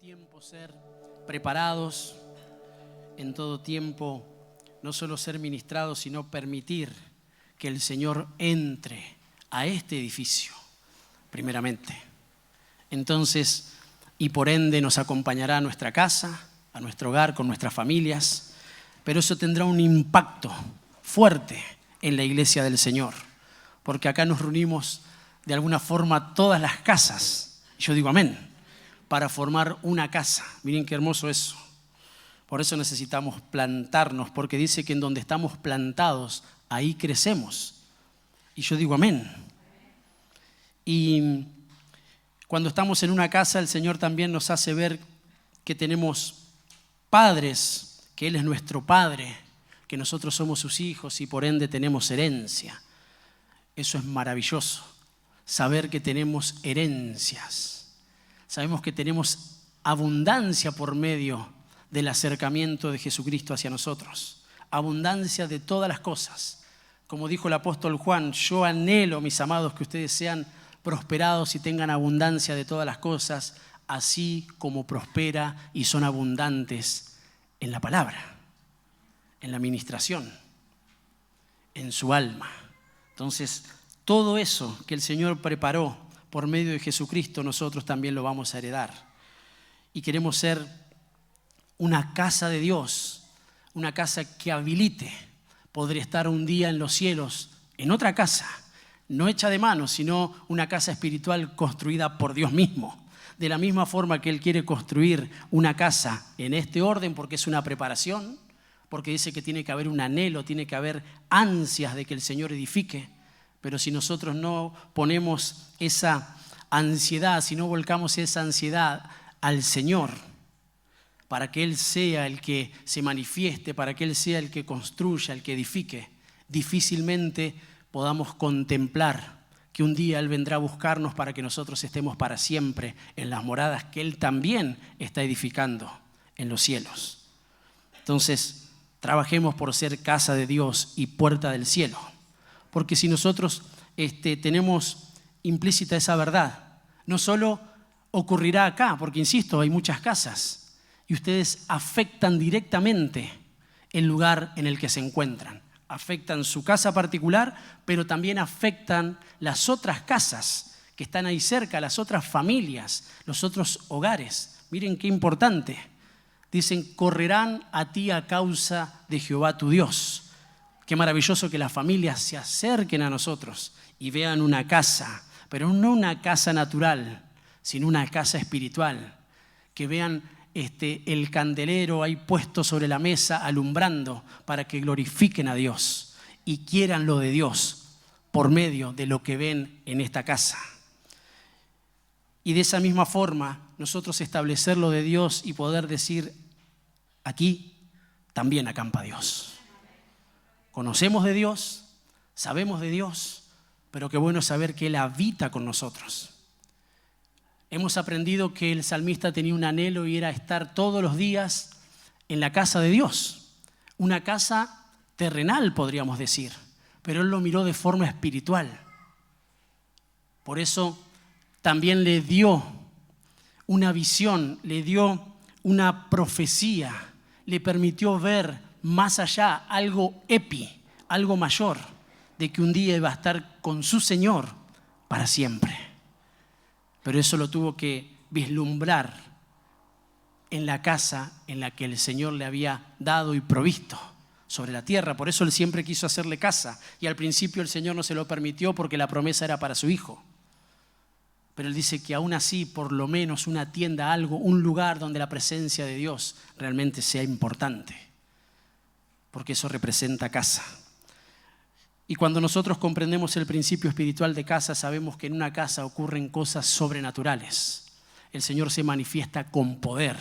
tiempo ser preparados, en todo tiempo no solo ser ministrados, sino permitir que el Señor entre a este edificio, primeramente. Entonces, y por ende nos acompañará a nuestra casa, a nuestro hogar, con nuestras familias, pero eso tendrá un impacto fuerte en la iglesia del Señor, porque acá nos reunimos de alguna forma todas las casas, yo digo amén, para formar una casa. Miren qué hermoso eso. Por eso necesitamos plantarnos, porque dice que en donde estamos plantados, ahí crecemos. Y yo digo amén. Y cuando estamos en una casa, el Señor también nos hace ver que tenemos padres, que Él es nuestro Padre, que nosotros somos sus hijos y por ende tenemos herencia. Eso es maravilloso, saber que tenemos herencias. Sabemos que tenemos abundancia por medio del acercamiento de Jesucristo hacia nosotros. Abundancia de todas las cosas. Como dijo el apóstol Juan, yo anhelo, mis amados, que ustedes sean prosperados y tengan abundancia de todas las cosas, así como prospera y son abundantes en la palabra, en la administración, en su alma. Entonces, todo eso que el Señor preparó por medio de Jesucristo, nosotros también lo vamos a heredar. Y queremos ser una casa de Dios, una casa que habilite poder estar un día en los cielos, en otra casa, no hecha de manos, sino una casa espiritual construida por Dios mismo. De la misma forma que Él quiere construir una casa en este orden, porque es una preparación, porque dice que tiene que haber un anhelo, tiene que haber ansias de que el Señor edifique. Pero si nosotros no ponemos esa ansiedad, si no volcamos esa ansiedad al Señor, para que Él sea el que se manifieste, para que Él sea el que construya, el que edifique, difícilmente podamos contemplar que un día Él vendrá a buscarnos para que nosotros estemos para siempre en las moradas que Él también está edificando en los cielos. Entonces, trabajemos por ser casa de Dios y puerta del cielo. Porque si nosotros tenemos implícita esa verdad, no solo ocurrirá acá, porque insisto, hay muchas casas y ustedes afectan directamente el lugar en el que se encuentran. Afectan su casa particular, pero también afectan las otras casas que están ahí cerca, las otras familias, los otros hogares. Miren qué importante. Dicen, correrán a ti a causa de Jehová tu Dios. Qué maravilloso que las familias se acerquen a nosotros y vean una casa, pero no una casa natural, sino una casa espiritual. Que vean el candelero ahí puesto sobre la mesa, alumbrando, para que glorifiquen a Dios y quieran lo de Dios por medio de lo que ven en esta casa. Y de esa misma forma, nosotros establecer lo de Dios y poder decir, aquí también acampa Dios. Conocemos de Dios, sabemos de Dios, pero qué bueno saber que Él habita con nosotros. Hemos aprendido que el salmista tenía un anhelo y era estar todos los días en la casa de Dios. Una casa terrenal, podríamos decir, pero Él lo miró de forma espiritual. Por eso también le dio una visión, le dio una profecía, le permitió ver más allá, algo algo mayor, de que un día iba a estar con su Señor para siempre. Pero eso lo tuvo que vislumbrar en la casa en la que el Señor le había dado y provisto sobre la tierra. Por eso Él siempre quiso hacerle casa. Y al principio el Señor no se lo permitió porque la promesa era para su hijo. Pero Él dice que aún así, por lo menos una tienda, algo, un lugar donde la presencia de Dios realmente sea importante. Porque eso representa casa. Y cuando nosotros comprendemos el principio espiritual de casa, sabemos que en una casa ocurren cosas sobrenaturales. El Señor se manifiesta con poder,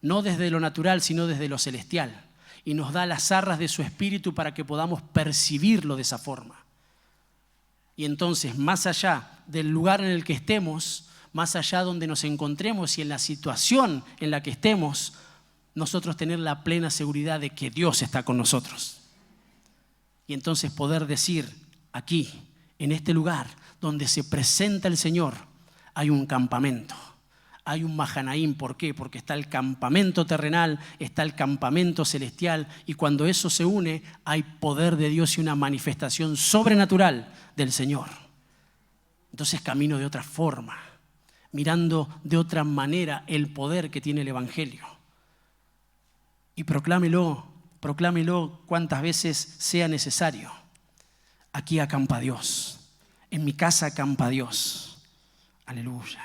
no desde lo natural, sino desde lo celestial. Y nos da las arras de su espíritu para que podamos percibirlo de esa forma. Y entonces, más allá del lugar en el que estemos, más allá donde nos encontremos y en la situación en la que estemos, nosotros tener la plena seguridad de que Dios está con nosotros. Y entonces poder decir, aquí, en este lugar donde se presenta el Señor, hay un campamento, hay un Mahanaim. ¿Por qué? Porque está el campamento terrenal, está el campamento celestial, y cuando eso se une, hay poder de Dios y una manifestación sobrenatural del Señor. Entonces camino de otra forma, mirando de otra manera el poder que tiene el Evangelio. Y proclámelo cuantas veces sea necesario. Aquí acampa Dios, en mi casa acampa Dios. Aleluya.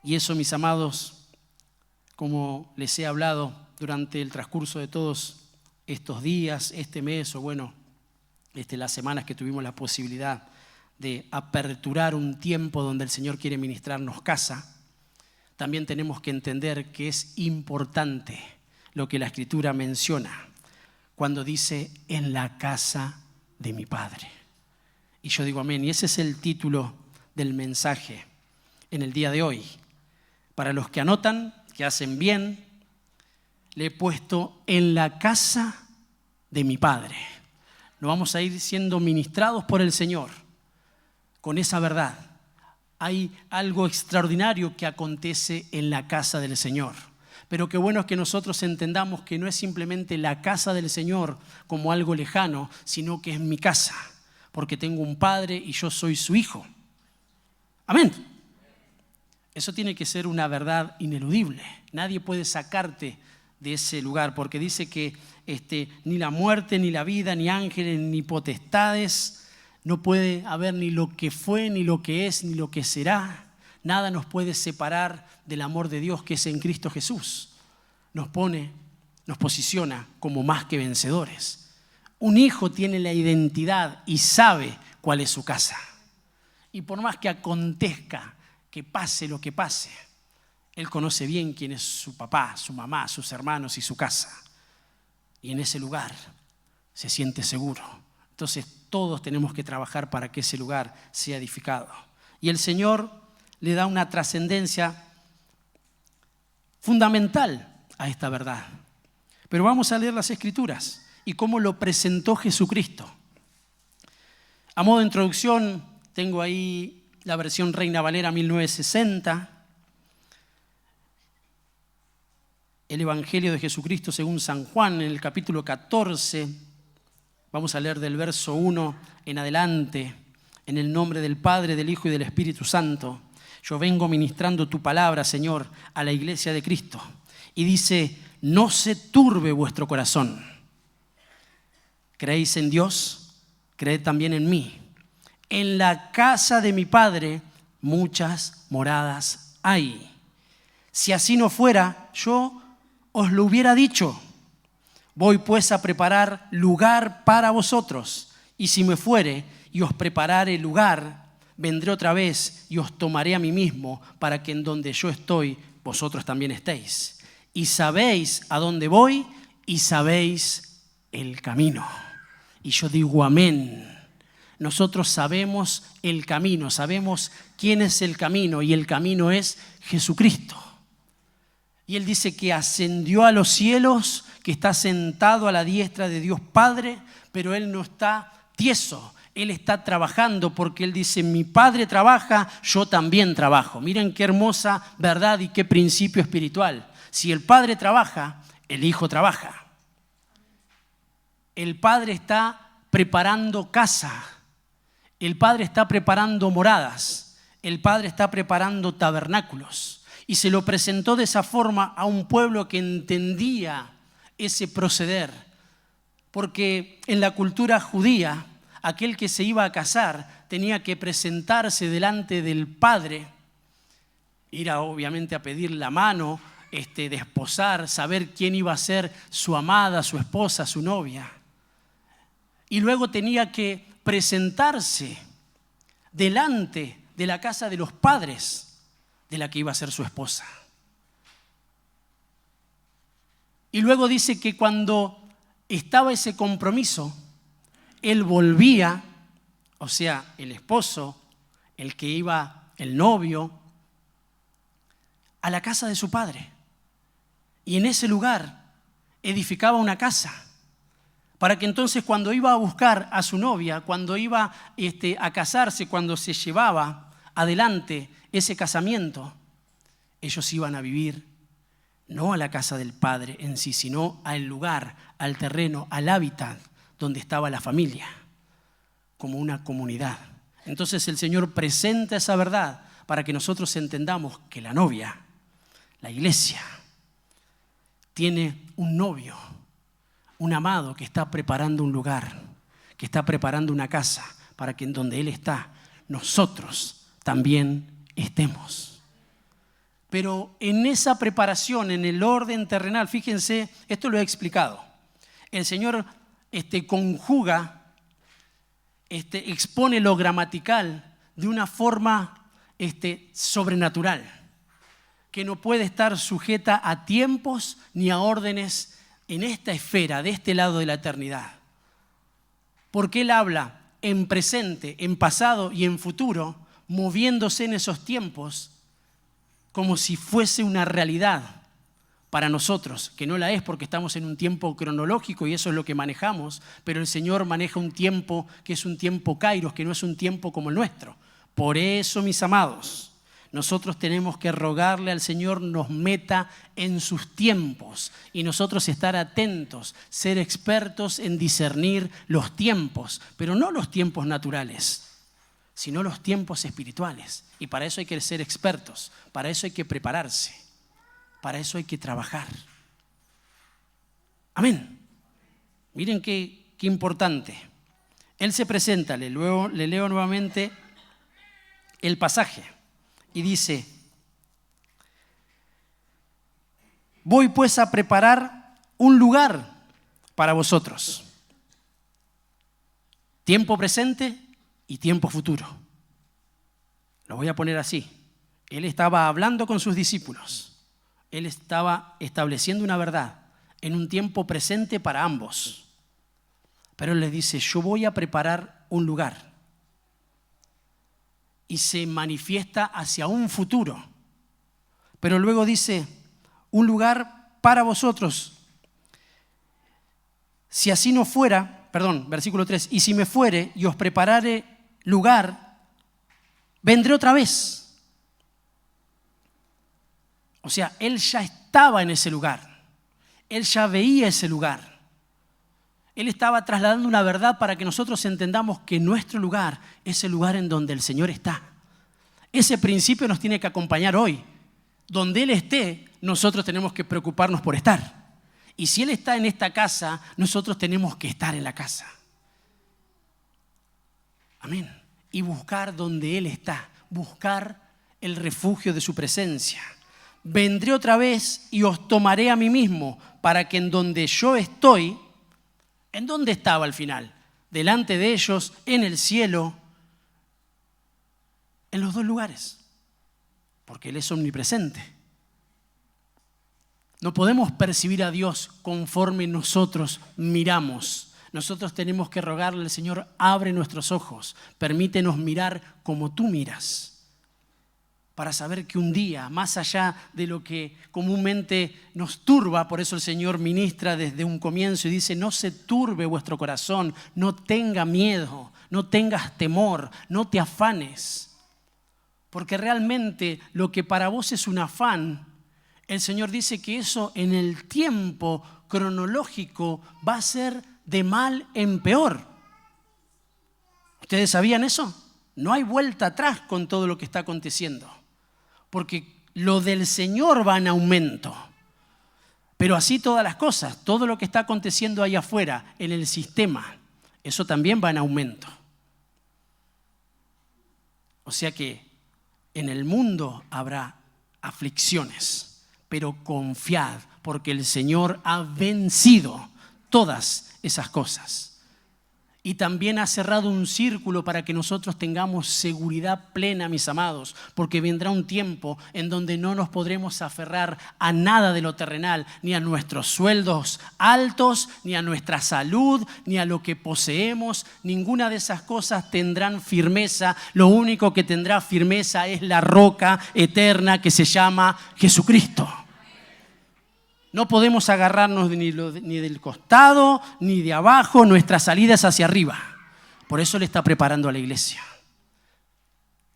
Y eso, mis amados, como les he hablado durante el transcurso de todos estos días, este mes, o bueno, las semanas que tuvimos la posibilidad de aperturar un tiempo donde el Señor quiere ministrarnos casa, también tenemos que entender que es importante lo que la Escritura menciona cuando dice en la casa de mi Padre. Y yo digo amén. Y ese es el título del mensaje en el día de hoy. Para los que anotan, que hacen bien, le he puesto en la casa de mi Padre. Nos vamos a ir siendo ministrados por el Señor con esa verdad. Hay algo extraordinario que acontece en la casa del Señor. Pero qué bueno es que nosotros entendamos que no es simplemente la casa del Señor como algo lejano, sino que es mi casa, porque tengo un Padre y yo soy su hijo. Amén. Eso tiene que ser una verdad ineludible. Nadie puede sacarte de ese lugar, porque dice que ni la muerte, ni la vida, ni ángeles, ni potestades, no puede haber ni lo que fue, ni lo que es, ni lo que será. Nada nos puede separar del amor de Dios que es en Cristo Jesús. Nos posiciona como más que vencedores. Un hijo tiene la identidad y sabe cuál es su casa. Y por más que acontezca, que pase lo que pase, él conoce bien quién es su papá, su mamá, sus hermanos y su casa. Y en ese lugar se siente seguro. Entonces todos tenemos que trabajar para que ese lugar sea edificado. Y el Señor le da una trascendencia fundamental a esta verdad. Pero vamos a leer las Escrituras y cómo lo presentó Jesucristo. A modo de introducción, tengo ahí la versión Reina Valera 1960. El Evangelio de Jesucristo según San Juan, en el capítulo 14. Vamos a leer del verso 1 en adelante. En el nombre del Padre, del Hijo y del Espíritu Santo. Yo vengo ministrando tu palabra, Señor, a la iglesia de Cristo. Y dice, no se turbe vuestro corazón. ¿Creéis en Dios? Creed también en mí. En la casa de mi Padre muchas moradas hay. Si así no fuera, yo os lo hubiera dicho. Voy pues a preparar lugar para vosotros. Y si me fuere y os preparare lugar, vendré otra vez y os tomaré a mí mismo, para que en donde yo estoy, vosotros también estéis. Y sabéis a dónde voy y sabéis el camino. Y yo digo amén. Nosotros sabemos el camino, sabemos quién es el camino, y el camino es Jesucristo. Y Él dice que ascendió a los cielos, que está sentado a la diestra de Dios Padre, pero Él no está tieso, Él está trabajando, porque Él dice, mi Padre trabaja, yo también trabajo. Miren qué hermosa verdad y qué principio espiritual. Si el Padre trabaja, el Hijo trabaja. El Padre está preparando casa. El Padre está preparando moradas, el Padre está preparando tabernáculos, y se lo presentó de esa forma a un pueblo que entendía ese proceder, porque en la cultura judía, aquel que se iba a casar tenía que presentarse delante del Padre, ir obviamente a pedir la mano, desposar, saber quién iba a ser su amada, su esposa, su novia, y luego tenía que presentarse delante de la casa de los padres de la que iba a ser su esposa. Y luego dice que cuando estaba ese compromiso, él volvía, o sea, el esposo, el que iba, el novio, a la casa de su padre. Y en ese lugar edificaba una casa, para que entonces cuando iba a buscar a su novia, cuando iba a casarse, cuando se llevaba adelante ese casamiento, ellos iban a vivir no a la casa del Padre en sí, sino al lugar, al terreno, al hábitat donde estaba la familia, como una comunidad. Entonces el Señor presenta esa verdad para que nosotros entendamos que la novia, la iglesia, tiene un novio, un amado que está preparando un lugar, que está preparando una casa para que en donde Él está, nosotros también estemos. Pero en esa preparación, en el orden terrenal, fíjense, esto lo he explicado. El Señor conjuga, expone lo gramatical de una forma sobrenatural, que no puede estar sujeta a tiempos ni a órdenes en esta esfera, de este lado de la eternidad. Porque Él habla en presente, en pasado y en futuro, moviéndose en esos tiempos como si fuese una realidad para nosotros, que no la es porque estamos en un tiempo cronológico y eso es lo que manejamos, pero el Señor maneja un tiempo que es un tiempo kairos, que no es un tiempo como el nuestro. Por eso, mis amados, nosotros tenemos que rogarle al Señor nos meta en sus tiempos y nosotros estar atentos, ser expertos en discernir los tiempos, pero no los tiempos naturales, sino los tiempos espirituales. Y para eso hay que ser expertos, para eso hay que prepararse, para eso hay que trabajar. Amén. Miren qué importante. Él se presenta, le leo nuevamente el pasaje y dice: voy pues a preparar un lugar para vosotros. Tiempo presente y tiempo futuro. Lo voy a poner así. Él estaba hablando con sus discípulos. Él estaba estableciendo una verdad en un tiempo presente para ambos. Pero Él les dice, yo voy a preparar un lugar. Y se manifiesta hacia un futuro. Pero luego dice, un lugar para vosotros. Si así no fuera, versículo 3, y si me fuere y os preparare lugar, vendré otra vez. O sea, Él ya estaba en ese lugar. Él ya veía ese lugar. Él estaba trasladando una verdad para que nosotros entendamos que nuestro lugar es el lugar en donde el Señor está. Ese principio nos tiene que acompañar hoy. Donde Él esté, nosotros tenemos que preocuparnos por estar. Y si Él está en esta casa, nosotros tenemos que estar en la casa. Amén. Y buscar donde Él está. Buscar el refugio de su presencia. Vendré otra vez y os tomaré a mí mismo para que en donde yo estoy, ¿en dónde estaba al final? Delante de ellos, en el cielo, en los dos lugares, porque Él es omnipresente. No podemos percibir a Dios conforme nosotros miramos. Nosotros tenemos que rogarle al Señor, abre nuestros ojos, permítenos mirar como tú miras, para saber que un día, más allá de lo que comúnmente nos turba, por eso el Señor ministra desde un comienzo y dice, no se turbe vuestro corazón, no tenga miedo, no tengas temor, no te afanes. Porque realmente lo que para vos es un afán, el Señor dice que eso en el tiempo cronológico va a ser de mal en peor. ¿Ustedes sabían eso? No hay vuelta atrás con todo lo que está aconteciendo. Porque lo del Señor va en aumento. Pero así todas las cosas, todo lo que está aconteciendo allá afuera, en el sistema, eso también va en aumento. O sea que en el mundo habrá aflicciones, pero confiad, porque el Señor ha vencido todas esas cosas. Y también ha cerrado un círculo para que nosotros tengamos seguridad plena, mis amados, porque vendrá un tiempo en donde no nos podremos aferrar a nada de lo terrenal, ni a nuestros sueldos altos, ni a nuestra salud, ni a lo que poseemos. Ninguna de esas cosas tendrán firmeza. Lo único que tendrá firmeza es la roca eterna que se llama Jesucristo. No podemos agarrarnos ni del costado, ni de abajo, nuestra salida es hacia arriba. Por eso Él está preparando a la iglesia.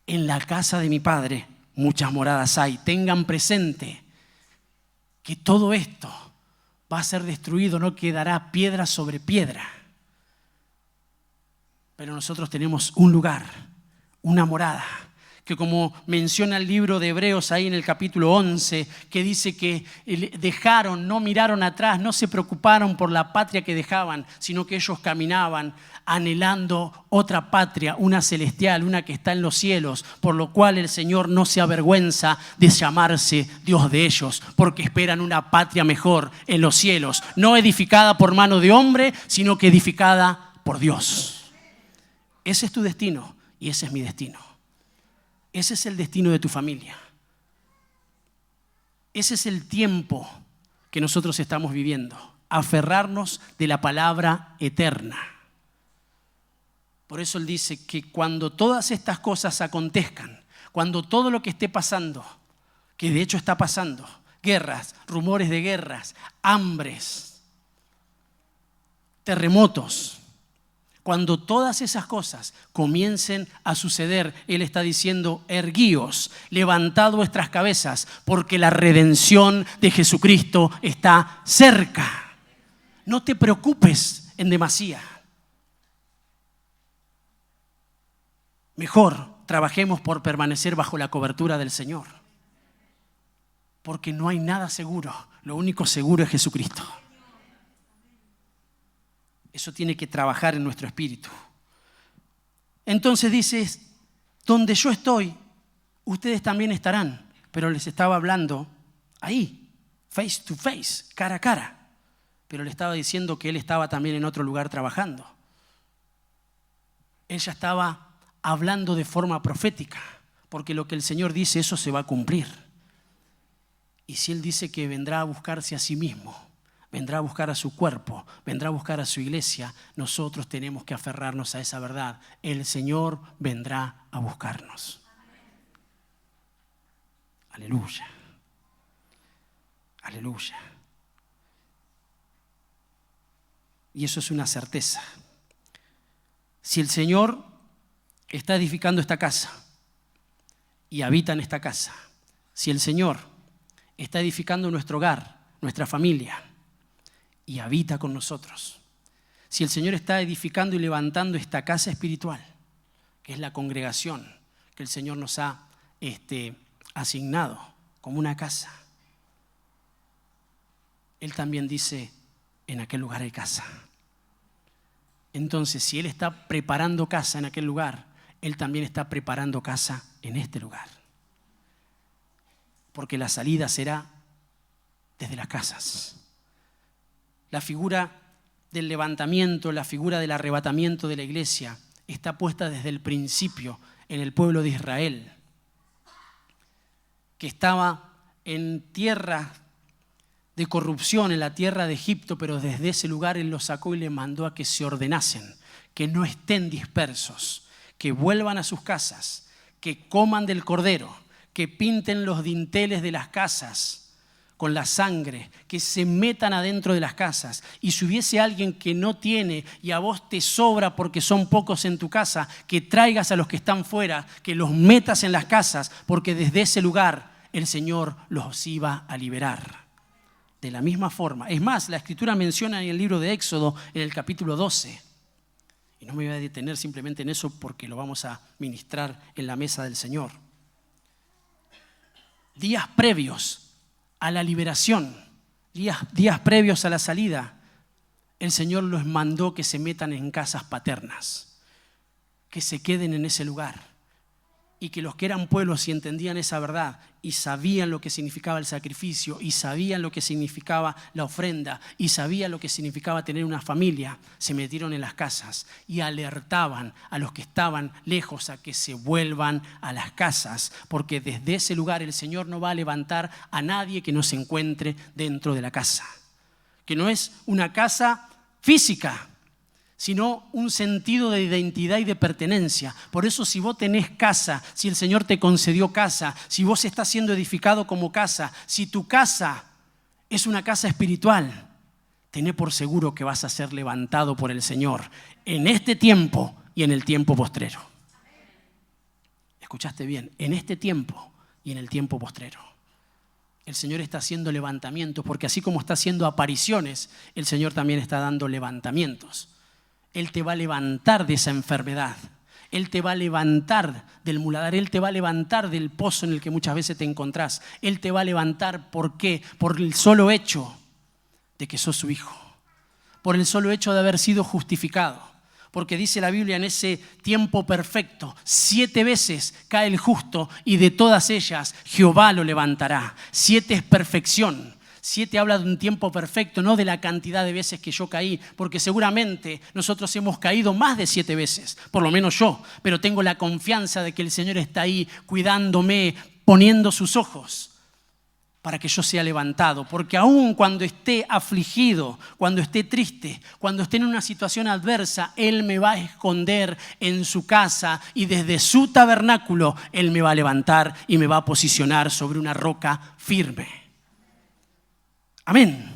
En la casa de mi Padre muchas moradas hay. Tengan presente que todo esto va a ser destruido, no quedará piedra sobre piedra. Pero nosotros tenemos un lugar, una morada, que como menciona el libro de Hebreos ahí en el capítulo 11, que dice que dejaron, no miraron atrás, no se preocuparon por la patria que dejaban, sino que ellos caminaban anhelando otra patria, una celestial, una que está en los cielos, por lo cual el Señor no se avergüenza de llamarse Dios de ellos, porque esperan una patria mejor en los cielos, no edificada por mano de hombre, sino que edificada por Dios. Ese es tu destino y ese es mi destino. Ese es el destino de tu familia. Ese es el tiempo que nosotros estamos viviendo. Aferrarnos de la palabra eterna. Por eso Él dice que cuando todas estas cosas acontezcan, cuando todo lo que esté pasando, que de hecho está pasando, guerras, rumores de guerras, hambres, terremotos, cuando todas esas cosas comiencen a suceder, Él está diciendo, erguíos, levantad vuestras cabezas, porque la redención de Jesucristo está cerca. No te preocupes en demasía. Mejor trabajemos por permanecer bajo la cobertura del Señor. Porque no hay nada seguro, lo único seguro es Jesucristo. Eso tiene que trabajar en nuestro espíritu. Entonces dices, donde yo estoy, ustedes también estarán. Pero les estaba hablando ahí, face to face, cara a cara. Pero le estaba diciendo que él estaba también en otro lugar trabajando. Él ya estaba hablando de forma profética, porque lo que el Señor dice, eso se va a cumplir. Y si Él dice que vendrá a buscarse a sí mismo, vendrá a buscar a su cuerpo, vendrá a buscar a su iglesia, nosotros tenemos que aferrarnos a esa verdad. El Señor vendrá a buscarnos. Aleluya. Aleluya. Y eso es una certeza. Si el Señor está edificando esta casa y habita en esta casa, si el Señor está edificando nuestro hogar, nuestra familia, y habita con nosotros. Si el Señor está edificando y levantando esta casa espiritual, que es la congregación que el Señor nos ha asignado como una casa, Él también dice, en aquel lugar hay casa. Entonces, si Él está preparando casa en aquel lugar, Él también está preparando casa en este lugar. Porque la salida será desde las casas. La figura del levantamiento, la figura del arrebatamiento de la iglesia está puesta desde el principio en el pueblo de Israel, que estaba en tierra de corrupción, en la tierra de Egipto, pero desde ese lugar Él los sacó y les mandó a que se ordenasen, que no estén dispersos, que vuelvan a sus casas, que coman del cordero, que pinten los dinteles de las casas con la sangre, que se metan adentro de las casas. Y si hubiese alguien que no tiene y a vos te sobra porque son pocos en tu casa, que traigas a los que están fuera, que los metas en las casas, porque desde ese lugar el Señor los iba a liberar. De la misma forma. Es más, la Escritura menciona en el libro de Éxodo, en el capítulo 12. Y no me voy a detener simplemente en eso porque lo vamos a ministrar en la mesa del Señor. Días previos a la liberación, días previos a la salida, el Señor los mandó que se metan en casas paternas, que se queden en ese lugar. Y que los que eran pueblos y entendían esa verdad y sabían lo que significaba el sacrificio y sabían lo que significaba la ofrenda y sabían lo que significaba tener una familia, se metieron en las casas y alertaban a los que estaban lejos a que se vuelvan a las casas, porque desde ese lugar el Señor no va a levantar a nadie que no se encuentre dentro de la casa, que no es una casa física, sino un sentido de identidad y de pertenencia. Por eso, si vos tenés casa, si el Señor te concedió casa, si vos estás siendo edificado como casa, si tu casa es una casa espiritual, tené por seguro que vas a ser levantado por el Señor en este tiempo y en el tiempo postrero. ¿Escuchaste bien? En este tiempo y en el tiempo postrero. El Señor está haciendo levantamientos, porque así como está haciendo apariciones, el Señor también está dando levantamientos. Él te va a levantar de esa enfermedad. Él te va a levantar del muladar. Él te va a levantar del pozo en el que muchas veces te encontrás. Él te va a levantar, ¿por qué? Por el solo hecho de que sos su hijo. Por el solo hecho de haber sido justificado. Porque dice la Biblia, en ese tiempo perfecto, 7 veces cae el justo y de todas ellas Jehová lo levantará. 7 es perfección. 7 habla de un tiempo perfecto, no de la cantidad de veces que yo caí, porque seguramente nosotros hemos caído más de 7 veces, por lo menos yo, pero tengo la confianza de que el Señor está ahí cuidándome, poniendo sus ojos para que yo sea levantado, porque aun cuando esté afligido, cuando esté triste, cuando esté en una situación adversa, Él me va a esconder en su casa y desde su tabernáculo Él me va a levantar y me va a posicionar sobre una roca firme. Amén.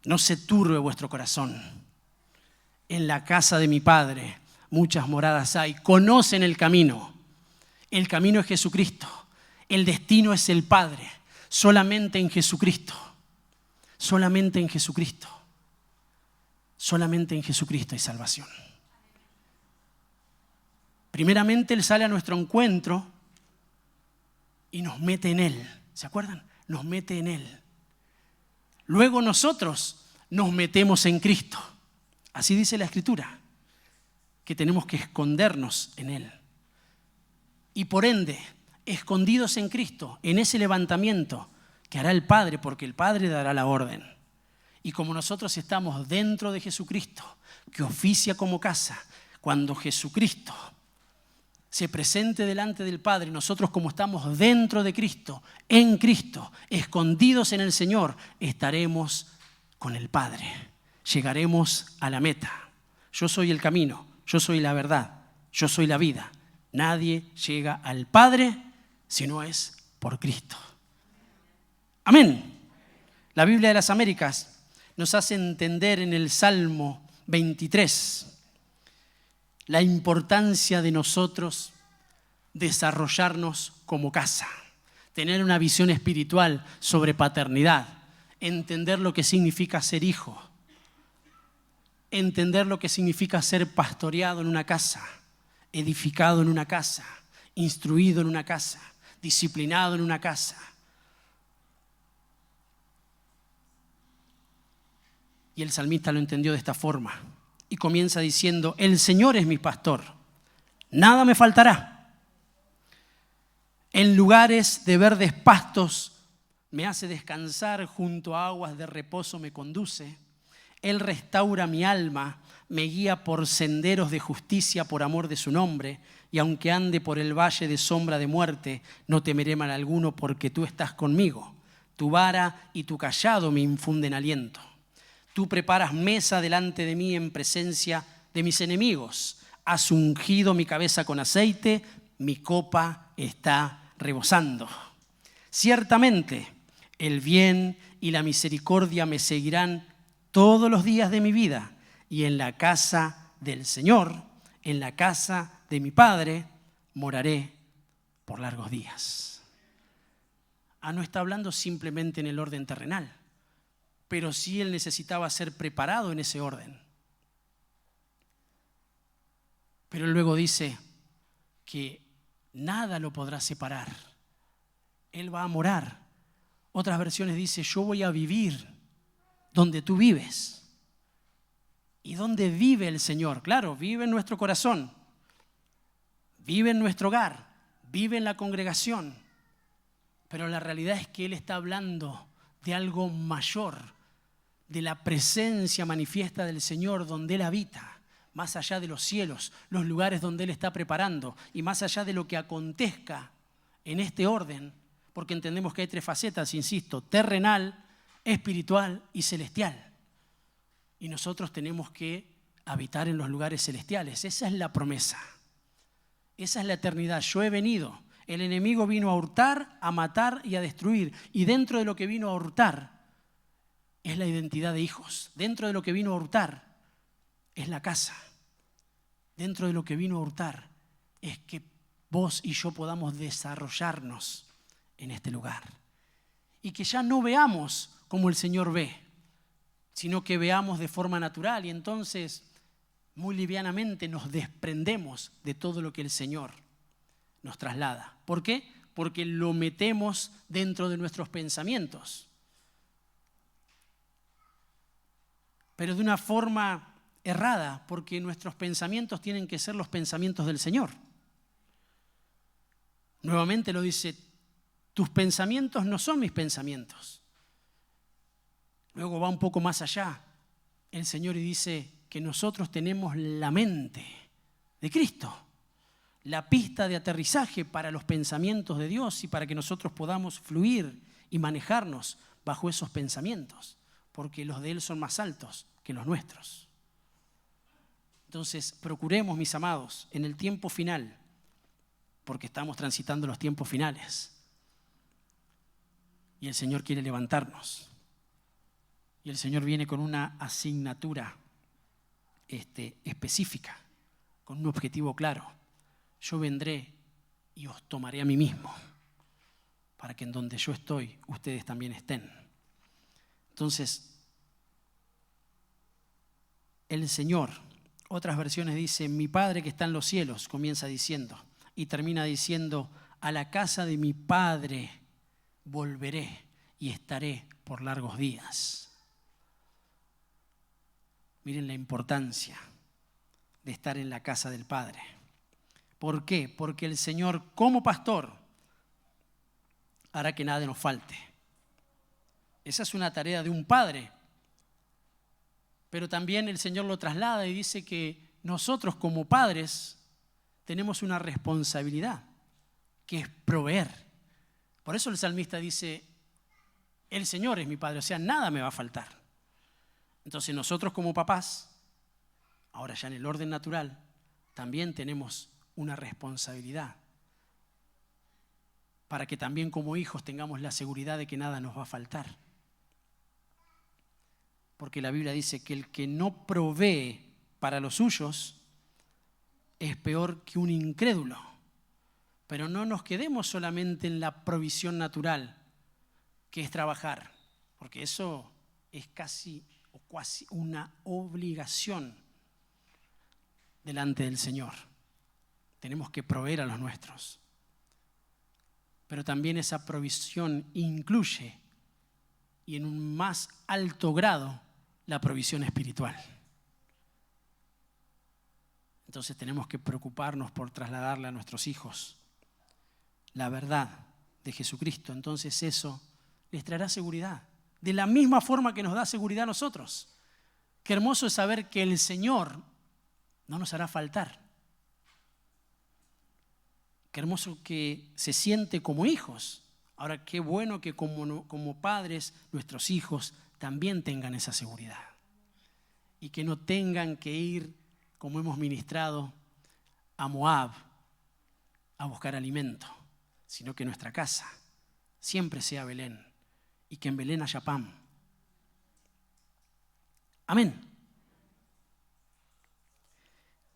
No se turbe vuestro corazón. En la casa de mi Padre muchas moradas hay. Conocen el camino. El camino es Jesucristo. El destino es el Padre. Solamente en Jesucristo. Solamente en Jesucristo. Solamente en Jesucristo hay salvación. Primeramente Él sale a nuestro encuentro y nos mete en Él. ¿Se acuerdan? Nos mete en Él. Luego nosotros nos metemos en Cristo. Así dice la Escritura, que tenemos que escondernos en Él. Y por ende, escondidos en Cristo, en ese levantamiento que hará el Padre, porque el Padre dará la orden. Y como nosotros estamos dentro de Jesucristo, que oficia como casa, cuando Jesucristo se presente delante del Padre, nosotros como estamos dentro de Cristo, en Cristo, escondidos en el Señor, estaremos con el Padre. Llegaremos a la meta. Yo soy el camino, yo soy la verdad, yo soy la vida. Nadie llega al Padre si no es por Cristo. Amén. La Biblia de las Américas nos hace entender en el Salmo 23 la importancia de nosotros desarrollarnos como casa, tener una visión espiritual sobre paternidad, entender lo que significa ser hijo, entender lo que significa ser pastoreado en una casa, edificado en una casa, instruido en una casa, disciplinado en una casa. Y el salmista lo entendió de esta forma. Y comienza diciendo, el Señor es mi pastor, nada me faltará. En lugares de verdes pastos me hace descansar, junto a aguas de reposo me conduce. Él restaura mi alma, me guía por senderos de justicia por amor de su nombre. Y aunque ande por el valle de sombra de muerte, no temeré mal alguno porque tú estás conmigo. Tu vara y tu cayado me infunden aliento. Tú preparas mesa delante de mí en presencia de mis enemigos. Has ungido mi cabeza con aceite, mi copa está rebosando. Ciertamente, el bien y la misericordia me seguirán todos los días de mi vida, y en la casa del Señor, en la casa de mi Padre, moraré por largos días. No está hablando simplemente en el orden terrenal, pero sí Él necesitaba ser preparado en ese orden. Pero luego dice que nada lo podrá separar. Él va a morar. Otras versiones dice, yo voy a vivir donde tú vives. ¿Y dónde vive el Señor? Claro, vive en nuestro corazón, vive en nuestro hogar, vive en la congregación. Pero la realidad es que Él está hablando de algo mayor, de la presencia manifiesta del Señor donde Él habita, más allá de los cielos, los lugares donde Él está preparando y más allá de lo que acontezca en este orden, porque entendemos que hay 3 facetas, insisto, terrenal, espiritual y celestial. Y nosotros tenemos que habitar en los lugares celestiales. Esa es la promesa. Esa es la eternidad. Yo he venido. El enemigo vino a hurtar, a matar y a destruir. Y dentro de lo que vino a hurtar es la identidad de hijos. Dentro de lo que vino a hurtar es la casa. Dentro de lo que vino a hurtar es que vos y yo podamos desarrollarnos en este lugar. Y que ya no veamos como el Señor ve, sino que veamos de forma natural y entonces muy livianamente nos desprendemos de todo lo que el Señor nos traslada. ¿Por qué? Porque lo metemos dentro de nuestros pensamientos. Pero de una forma errada, porque nuestros pensamientos tienen que ser los pensamientos del Señor. Nuevamente lo dice, tus pensamientos no son mis pensamientos. Luego va un poco más allá el Señor y dice que nosotros tenemos la mente de Cristo, la pista de aterrizaje para los pensamientos de Dios y para que nosotros podamos fluir y manejarnos bajo esos pensamientos, porque los de Él son más altos que los nuestros. Entonces, procuremos, mis amados, en el tiempo final, porque estamos transitando los tiempos finales, y el Señor quiere levantarnos, y el Señor viene con una asignatura específica, con un objetivo claro. Yo vendré y os tomaré a mí mismo, para que en donde yo estoy, ustedes también estén. Entonces, el Señor, otras versiones dicen, mi Padre que está en los cielos, comienza diciendo, y termina diciendo, a la casa de mi Padre volveré y estaré por largos días. Miren la importancia de estar en la casa del Padre. ¿Por qué? Porque el Señor, como pastor, hará que nada nos falte. Esa es una tarea de un padre. Pero también el Señor lo traslada y dice que nosotros como padres tenemos una responsabilidad, que es proveer. Por eso el salmista dice, el Señor es mi Padre, o sea, nada me va a faltar. Entonces nosotros como papás, ahora ya en el orden natural, también tenemos una responsabilidad para que también como hijos tengamos la seguridad de que nada nos va a faltar. Porque la Biblia dice que el que no provee para los suyos es peor que un incrédulo. Pero no nos quedemos solamente en la provisión natural, que es trabajar, porque eso es casi una obligación delante del Señor. Tenemos que proveer a los nuestros. Pero también esa provisión incluye, y en un más alto grado, la provisión espiritual. Entonces tenemos que preocuparnos por trasladarle a nuestros hijos la verdad de Jesucristo. Entonces eso les traerá seguridad. De la misma forma que nos da seguridad a nosotros. Qué hermoso es saber que el Señor no nos hará faltar. Qué hermoso que se siente como hijos. Ahora, qué bueno que como padres, nuestros hijos también tengan esa seguridad. Y que no tengan que ir, como hemos ministrado, a Moab a buscar alimento, sino que nuestra casa siempre sea Belén y que en Belén haya pan. Amén.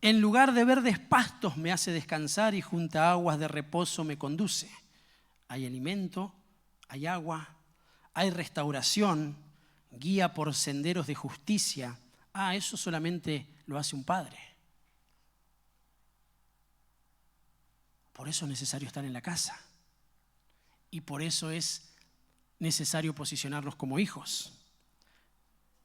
En lugar de verdes pastos me hace descansar y junto a aguas de reposo me conduce. Hay alimento, hay agua, hay restauración, guía por senderos de justicia. Eso solamente lo hace un padre. Por eso es necesario estar en la casa. Y por eso es necesario posicionarnos como hijos.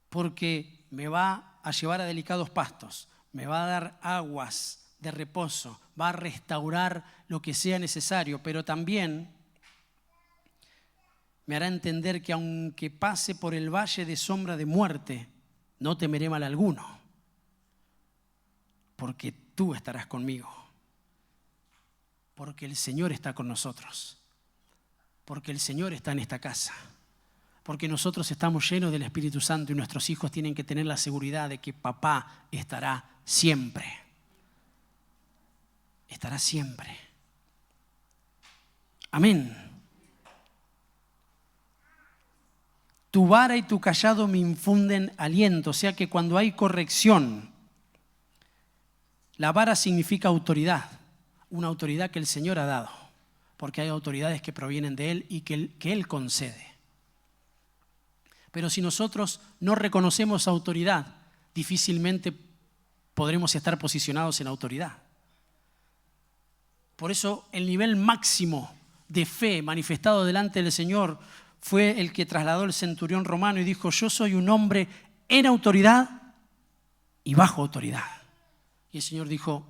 Porque me va a llevar a delicados pastos, me va a dar aguas de reposo, va a restaurar lo que sea necesario, pero también me hará entender que aunque pase por el valle de sombra de muerte, no temeré mal alguno, porque tú estarás conmigo, porque el Señor está con nosotros, porque el Señor está en esta casa, porque nosotros estamos llenos del Espíritu Santo y nuestros hijos tienen que tener la seguridad de que papá estará siempre. Estará siempre. Amén. Tu vara y tu cayado me infunden aliento, o sea que cuando hay corrección, la vara significa autoridad. una autoridad que el Señor ha dado, porque hay autoridades que provienen de Él y que Él concede. Pero si nosotros no reconocemos autoridad, difícilmente podremos estar posicionados en autoridad. Por eso el nivel máximo de fe manifestado delante del Señor fue el que trasladó el centurión romano y dijo: yo soy un hombre en autoridad y bajo autoridad. Y el Señor dijo: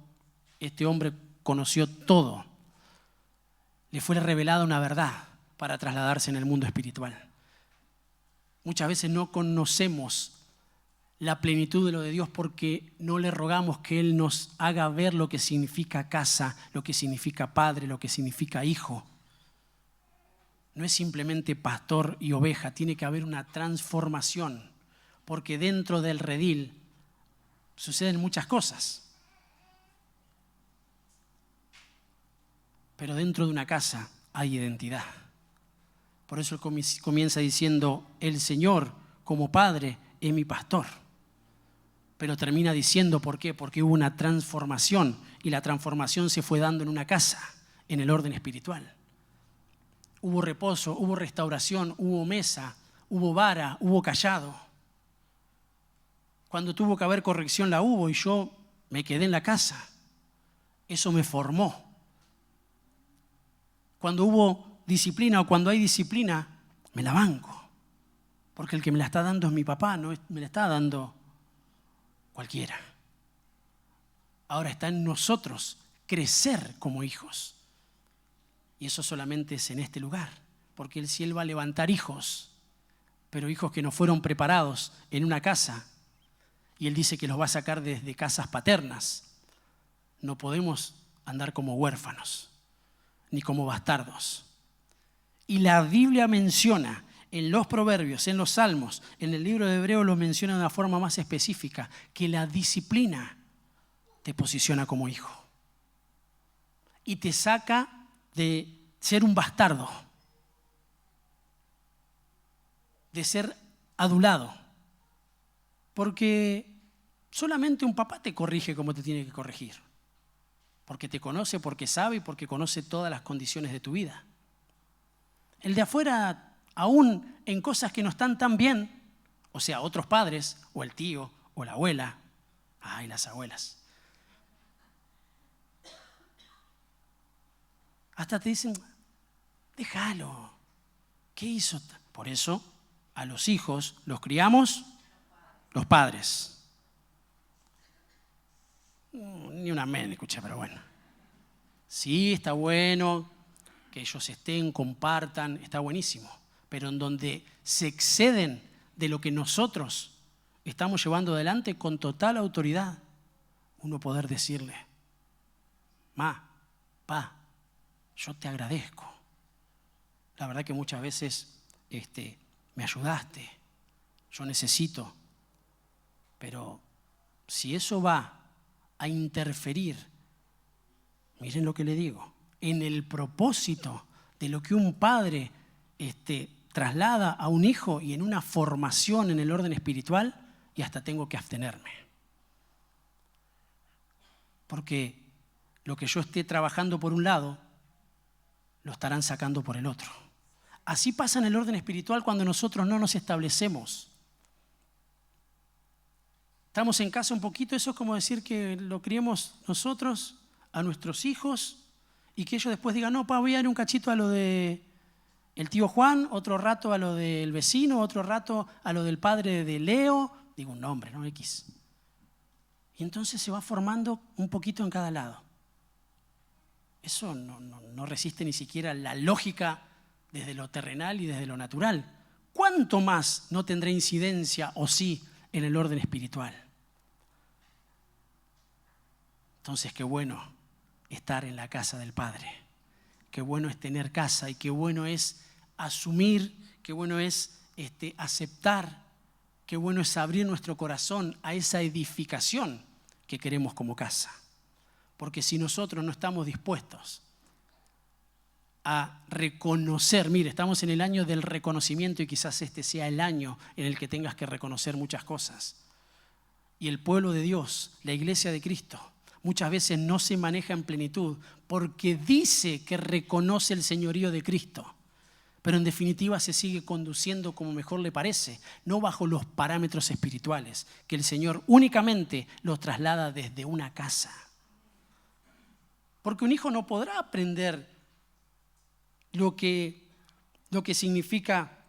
este hombre conoció todo. Le fue revelada una verdad para trasladarse en el mundo espiritual. Muchas veces no conocemos la plenitud de lo de Dios porque no le rogamos que Él nos haga ver lo que significa casa, lo que significa padre, lo que significa hijo. No es simplemente pastor y oveja, tiene que haber una transformación, porque dentro del redil suceden muchas cosas. Pero dentro de una casa hay identidad. Por eso Él comienza diciendo: el Señor como Padre es mi pastor. Pero termina diciendo: ¿por qué? Porque hubo una transformación, y la transformación se fue dando en una casa, en el orden espiritual. Hubo reposo, hubo restauración, hubo mesa, hubo vara, hubo callado. Cuando tuvo que haber corrección la hubo, y yo me quedé en la casa. Eso me formó. Cuando hubo disciplina o cuando hay disciplina, me la banco. Porque el que me la está dando es mi papá, no me la está dando cualquiera. Ahora está en nosotros crecer como hijos. Y eso solamente es en este lugar. Porque Él sí va a levantar hijos, pero hijos que no fueron preparados en una casa. Y Él dice que los va a sacar desde casas paternas. No podemos andar como huérfanos, ni como bastardos. Y la Biblia menciona en los proverbios, en los salmos, en el libro de Hebreo lo menciona de una forma más específica, que la disciplina te posiciona como hijo. Y te saca de ser un bastardo, de ser adulado. Porque solamente un papá te corrige como te tiene que corregir. Porque te conoce, porque sabe y porque conoce todas las condiciones de tu vida. El de afuera, aún en cosas que no están tan bien, o sea, otros padres, o el tío, o la abuela. Ay, las abuelas. Hasta te dicen: déjalo. ¿Qué hizo? Por eso, a los hijos los criamos los padres. Ni un amén escuché, pero bueno. Sí, está bueno que ellos estén, compartan, está buenísimo. Pero en donde se exceden de lo que nosotros estamos llevando adelante con total autoridad, uno poder decirle: ma, pa, yo te agradezco. La verdad que muchas veces me ayudaste, yo necesito. Pero si eso va a interferir, miren lo que le digo, en el propósito de lo que un padre traslada a un hijo y en una formación en el orden espiritual, y hasta tengo que abstenerme. Porque lo que yo esté trabajando por un lado, lo estarán sacando por el otro. Así pasa en el orden espiritual cuando nosotros no nos establecemos. Estamos en casa un poquito, eso es como decir que lo criemos nosotros a nuestros hijos y que ellos después digan: no, pa, voy a ir un cachito a lo de el tío Juan, otro rato a lo del vecino, otro rato a lo del padre de Leo, digo un nombre, ¿no? X. Y entonces se va formando un poquito en cada lado. Eso no resiste ni siquiera la lógica desde lo terrenal y desde lo natural. ¿Cuánto más no tendrá incidencia o sí en el orden espiritual? Entonces, qué bueno estar en la casa del Padre. Qué bueno es tener casa y qué bueno es asumir, qué bueno es aceptar, qué bueno es abrir nuestro corazón a esa edificación que queremos como casa. Porque si nosotros no estamos dispuestos a reconocer, mire, estamos en el año del reconocimiento y quizás este sea el año en el que tengas que reconocer muchas cosas. Y el pueblo de Dios, la iglesia de Cristo, muchas veces no se maneja en plenitud porque dice que reconoce el señorío de Cristo, pero en definitiva se sigue conduciendo como mejor le parece, no bajo los parámetros espirituales, que el Señor únicamente los traslada desde una casa. Porque un hijo no podrá aprender lo que significa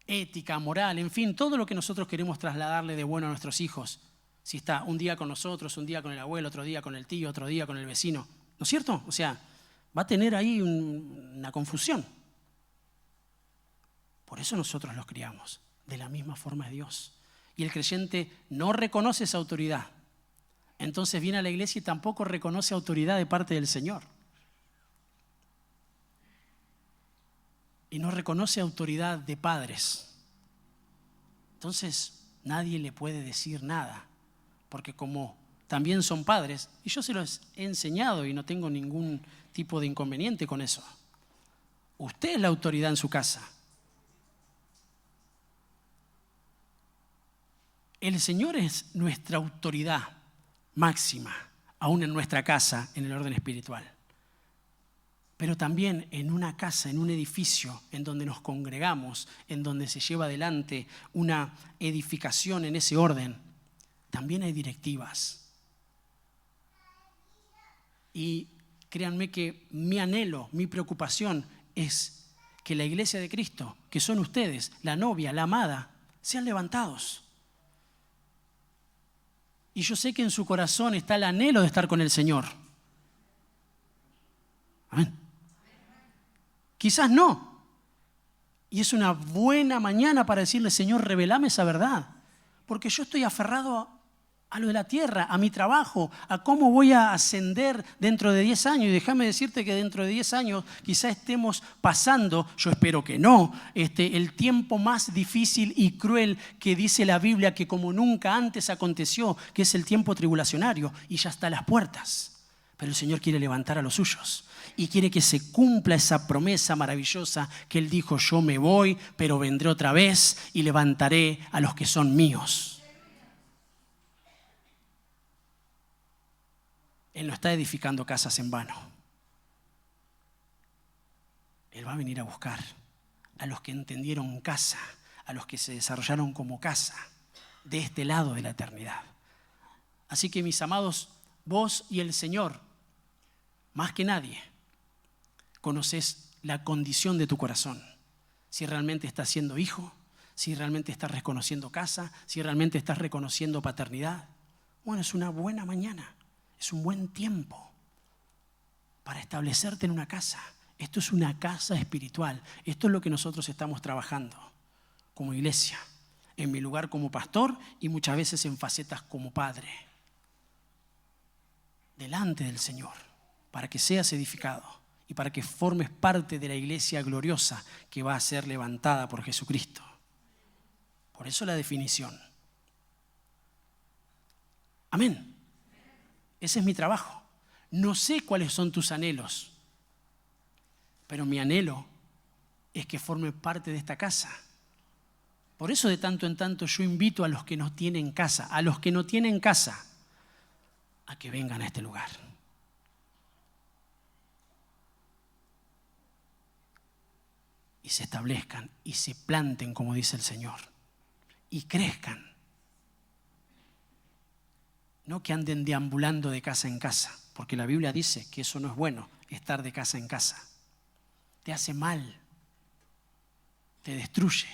ética, moral, en fin, todo lo que nosotros queremos trasladarle de bueno a nuestros hijos. Si está un día con nosotros, un día con el abuelo, otro día con el tío, otro día con el vecino. ¿No es cierto? O sea, va a tener ahí una confusión. Por eso nosotros los criamos, de la misma forma de Dios. Y el creyente no reconoce esa autoridad. Entonces viene a la iglesia y tampoco reconoce autoridad de parte del Señor. Y no reconoce autoridad de padres. Entonces nadie le puede decir nada, porque como también son padres, y yo se los he enseñado y no tengo ningún tipo de inconveniente con eso. Usted es la autoridad en su casa. El Señor es nuestra autoridad máxima, aún en nuestra casa, en el orden espiritual. Pero también en una casa, en un edificio en donde nos congregamos, en donde se lleva adelante una edificación en ese orden, también hay directivas. Y créanme que mi anhelo, mi preocupación es que la iglesia de Cristo, que son ustedes, la novia, la amada, sean levantados. Y yo sé que en su corazón está el anhelo de estar con el Señor. Amén. Quizás no. Y es una buena mañana para decirle, Señor, revelame esa verdad. Porque yo estoy aferrado a lo de la tierra, a mi trabajo, a cómo voy a ascender dentro de 10 años. Y déjame decirte que dentro de 10 años quizás estemos pasando, yo espero que no, el tiempo más difícil y cruel que dice la Biblia que como nunca antes aconteció, que es el tiempo tribulacionario, y ya está a las puertas. Pero el Señor quiere levantar a los suyos y quiere que se cumpla esa promesa maravillosa que Él dijo, yo me voy, pero vendré otra vez y levantaré a los que son míos. Él no está edificando casas en vano. Él va a venir a buscar a los que entendieron casa, a los que se desarrollaron como casa, de este lado de la eternidad. Así que mis amados, vos y el Señor, más que nadie, conoces la condición de tu corazón. Si realmente estás siendo hijo, si realmente estás reconociendo casa, si realmente estás reconociendo paternidad. Bueno, es una buena mañana, es un buen tiempo para establecerte en una casa. Esto es una casa espiritual. Esto es lo que nosotros estamos trabajando como iglesia, en mi lugar como pastor y muchas veces en facetas como padre. Delante del Señor, para que seas edificado y para que formes parte de la iglesia gloriosa que va a ser levantada por Jesucristo. Por eso la definición. Amén. Ese es mi trabajo. No sé cuáles son tus anhelos, pero mi anhelo es que forme parte de esta casa. Por eso de tanto en tanto yo invito a los que no tienen casa, a que vengan a este lugar. Y se establezcan y se planten, como dice el Señor, y crezcan. No que anden deambulando de casa en casa, porque la Biblia dice que eso no es bueno, estar de casa en casa. Te hace mal, te destruye,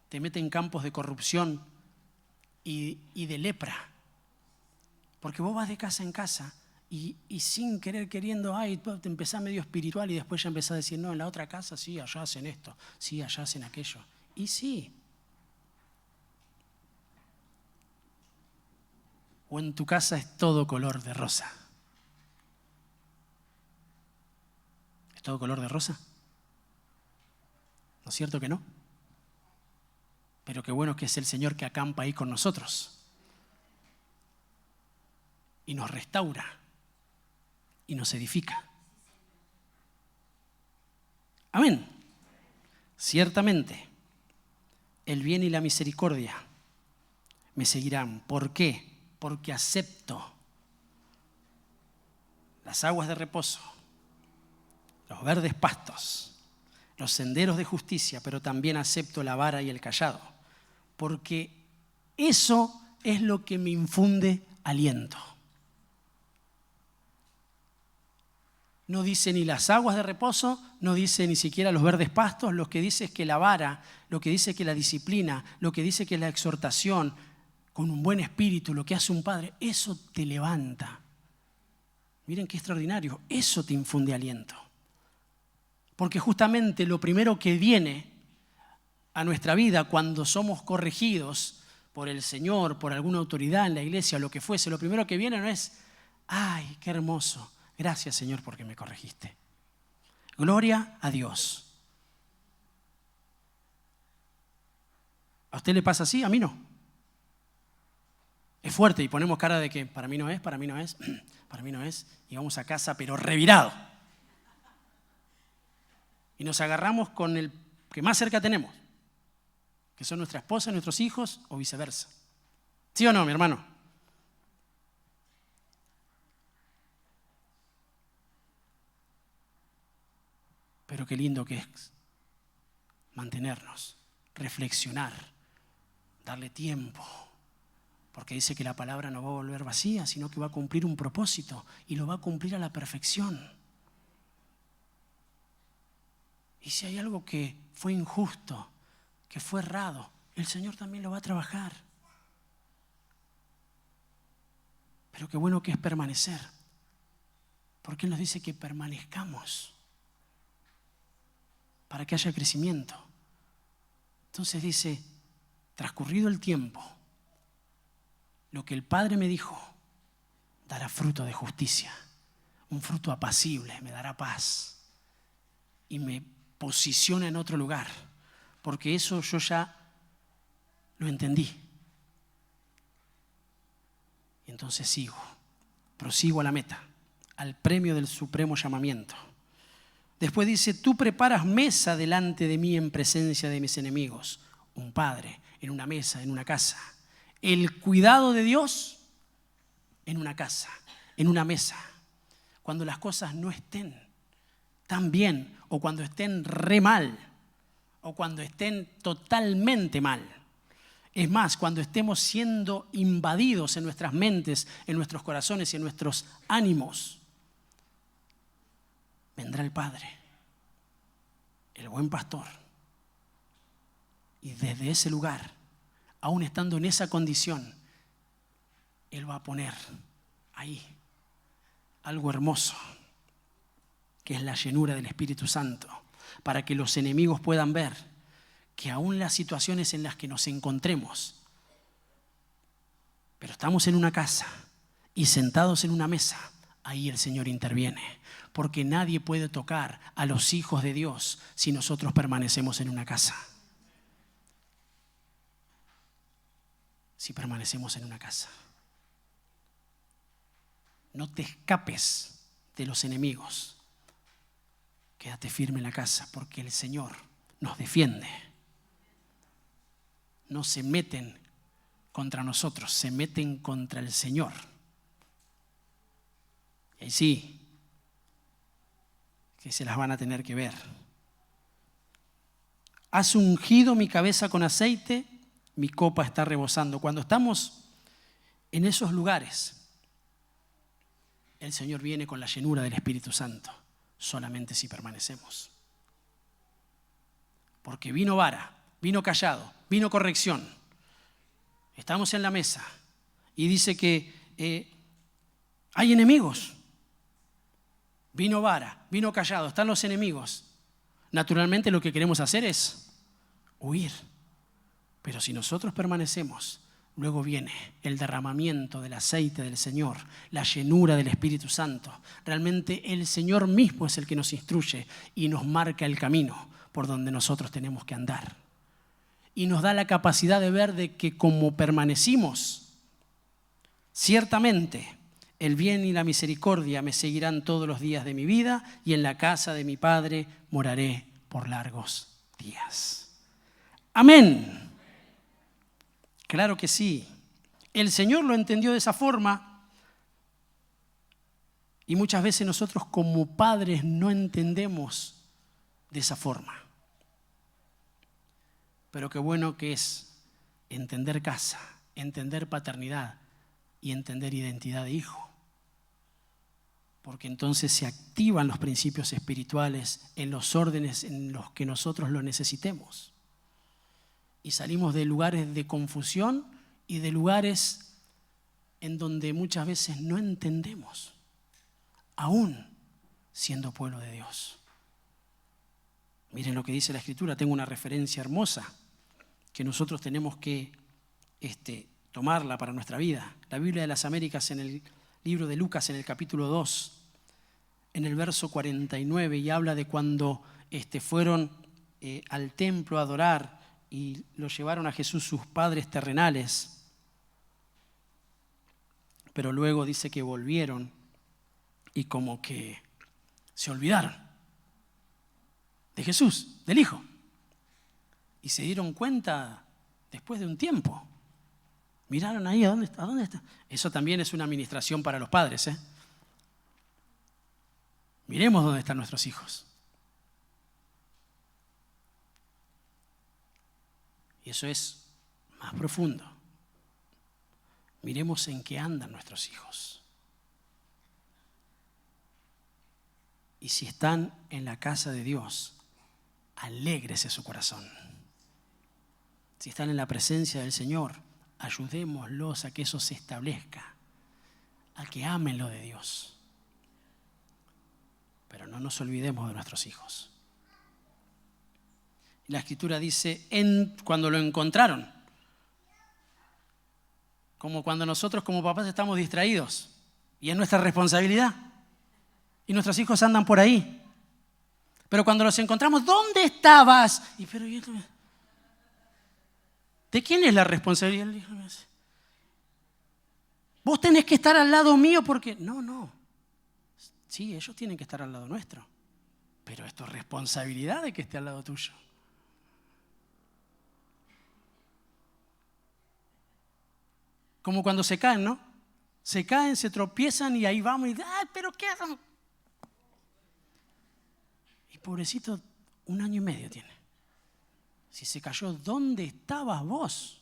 te mete en campos de corrupción y de lepra. Porque vos vas de casa en casa y sin querer queriendo, te empezás medio espiritual y después ya empezás a decir, no, en la otra casa sí, allá hacen esto, sí, allá hacen aquello. Y sí. O en tu casa es todo color de rosa. ¿Es todo color de rosa? ¿No es cierto que no? Pero qué bueno que es el Señor que acampa ahí con nosotros. Y nos restaura. Y nos edifica. Amén. Ciertamente, el bien y la misericordia me seguirán. ¿Por qué? porque acepto las aguas de reposo, los verdes pastos, los senderos de justicia, pero también acepto la vara y el cayado, porque eso es lo que me infunde aliento. No dice ni las aguas de reposo, no dice ni siquiera los verdes pastos, lo que dice es que la vara, lo que dice que la disciplina, lo que dice que la exhortación, con un buen espíritu, lo que hace un padre, eso te levanta. Miren qué extraordinario, eso te infunde aliento. Porque justamente lo primero que viene a nuestra vida cuando somos corregidos por el Señor, por alguna autoridad en la iglesia, lo que fuese, lo primero que viene no es, ¡ay, qué hermoso! Gracias, Señor, porque me corregiste. Gloria a Dios. ¿A usted le pasa así? A mí no. Es fuerte y ponemos cara de que para mí no es, para mí no es, para mí no es. Y vamos a casa, pero revirado. Y nos agarramos con el que más cerca tenemos, que son nuestra esposa, nuestros hijos o viceversa. ¿Sí o no, mi hermano? Pero qué lindo que es mantenernos, reflexionar, darle tiempo, porque dice que la palabra no va a volver vacía, sino que va a cumplir un propósito y lo va a cumplir a la perfección. Y si hay algo que fue injusto, que fue errado, el Señor también lo va a trabajar. Pero qué bueno que es permanecer, porque Él nos dice que permanezcamos para que haya crecimiento. Entonces dice, transcurrido el tiempo, lo que el Padre me dijo dará fruto de justicia, un fruto apacible, me dará paz y me posiciona en otro lugar, porque eso yo ya lo entendí. Y entonces prosigo a la meta, al premio del supremo llamamiento. Después dice, tú preparas mesa delante de mí en presencia de mis enemigos. Un padre en una mesa, en una casa. El cuidado de Dios en una casa, en una mesa. Cuando las cosas no estén tan bien, o cuando estén re mal, o cuando estén totalmente mal. Es más, cuando estemos siendo invadidos en nuestras mentes, en nuestros corazones y en nuestros ánimos, vendrá el Padre, el buen pastor, y desde ese lugar, aún estando en esa condición, Él va a poner ahí algo hermoso, que es la llenura del Espíritu Santo, para que los enemigos puedan ver que aún las situaciones en las que nos encontremos, pero estamos en una casa y sentados en una mesa, ahí el Señor interviene. Porque nadie puede tocar a los hijos de Dios si nosotros permanecemos en una casa. Si permanecemos en una casa. No te escapes de los enemigos. Quédate firme en la casa porque el Señor nos defiende. No se meten contra nosotros, se meten contra el Señor. Y ahí sí, que se las van a tener que ver. Has ungido mi cabeza con aceite, mi copa está rebosando. Cuando estamos en esos lugares, el Señor viene con la llenura del Espíritu Santo, solamente si permanecemos. Porque vino vara, vino cayado, vino corrección. Estamos en la mesa y dice que hay enemigos. Vino vara, vino cayado, están los enemigos. Naturalmente lo que queremos hacer es huir. Pero si nosotros permanecemos, luego viene el derramamiento del aceite del Señor, la llenura del Espíritu Santo. Realmente el Señor mismo es el que nos instruye y nos marca el camino por donde nosotros tenemos que andar. Y nos da la capacidad de ver de que como permanecimos, ciertamente el bien y la misericordia me seguirán todos los días de mi vida y en la casa de mi Padre moraré por largos días. Amén. Claro que sí. El Señor lo entendió de esa forma y muchas veces nosotros como padres no entendemos de esa forma. Pero qué bueno que es entender casa, entender paternidad y entender identidad de hijo. Porque entonces se activan los principios espirituales en los órdenes en los que nosotros lo necesitemos. Y salimos de lugares de confusión y de lugares en donde muchas veces no entendemos, aún siendo pueblo de Dios. Miren lo que dice la Escritura, tengo una referencia hermosa que nosotros tenemos que tomarla para nuestra vida. La Biblia de las Américas en el libro de Lucas, en el capítulo 2, en el verso 49, y habla de cuando fueron al templo a adorar y lo llevaron a Jesús sus padres terrenales. Pero luego dice que volvieron y como que se olvidaron de Jesús, del Hijo. Y se dieron cuenta después de un tiempo. Miraron ahí, ¿a dónde está? Eso también es una administración para los padres, ¿eh? Miremos dónde están nuestros hijos. Y eso es más profundo. Miremos en qué andan nuestros hijos. Y si están en la casa de Dios, alégrese su corazón. Si están en la presencia del Señor, ayudémoslos a que eso se establezca, a que amen lo de Dios. Pero no nos olvidemos de nuestros hijos. La Escritura dice, cuando lo encontraron, como cuando nosotros como papás estamos distraídos, y es nuestra responsabilidad, y nuestros hijos andan por ahí. Pero cuando los encontramos, ¿dónde estabas? ¿De quién es la responsabilidad? Vos tenés que estar al lado mío porque... No. Sí, ellos tienen que estar al lado nuestro. Pero es tu responsabilidad de que esté al lado tuyo. Como cuando se caen, ¿no? Se caen, se tropiezan y ahí vamos y... ¡ay, pero qué hacen! Y pobrecito, 1 año y medio tiene. Si se cayó, ¿dónde estabas vos?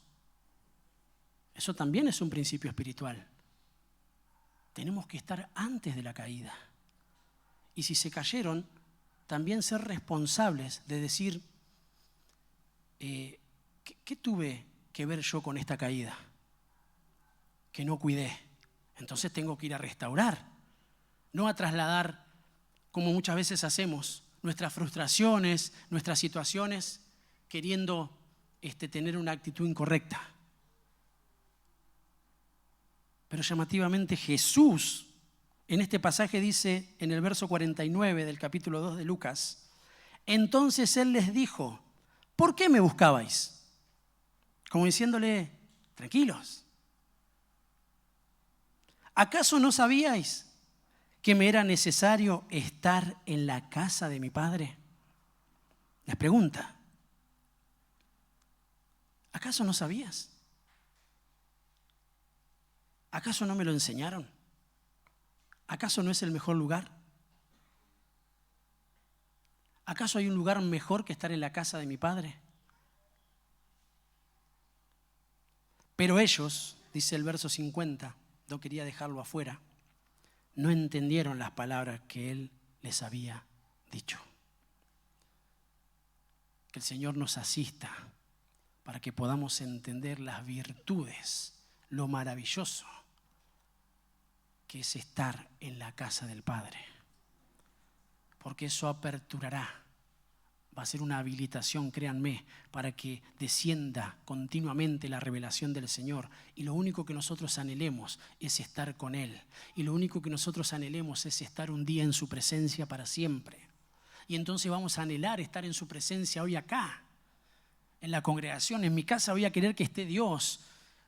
Eso también es un principio espiritual. Tenemos que estar antes de la caída. Y si se cayeron, también ser responsables de decir, ¿qué tuve que ver yo con esta caída? Que no cuidé. Entonces tengo que ir a restaurar, no a trasladar, como muchas veces hacemos, nuestras frustraciones, nuestras situaciones, queriendo tener una actitud incorrecta. Pero llamativamente Jesús, en este pasaje dice, en el verso 49 del capítulo 2 de Lucas, entonces Él les dijo, ¿por qué me buscabais? Como diciéndole, tranquilos. ¿Acaso no sabíais que me era necesario estar en la casa de mi Padre? Les pregunta, ¿acaso no sabías? ¿Acaso no me lo enseñaron? ¿Acaso no es el mejor lugar? ¿Acaso hay un lugar mejor que estar en la casa de mi Padre? Pero ellos, dice el verso 50, no quería dejarlo afuera, no entendieron las palabras que Él les había dicho. Que el Señor nos asista para que podamos entender las virtudes, lo maravilloso que es estar en la casa del Padre. Porque eso aperturará, va a ser una habilitación, créanme, para que descienda continuamente la revelación del Señor. Y lo único que nosotros anhelemos es estar con Él. Y lo único que nosotros anhelemos es estar un día en su presencia para siempre. Y entonces vamos a anhelar estar en su presencia hoy acá, en la congregación. En mi casa voy a querer que esté Dios.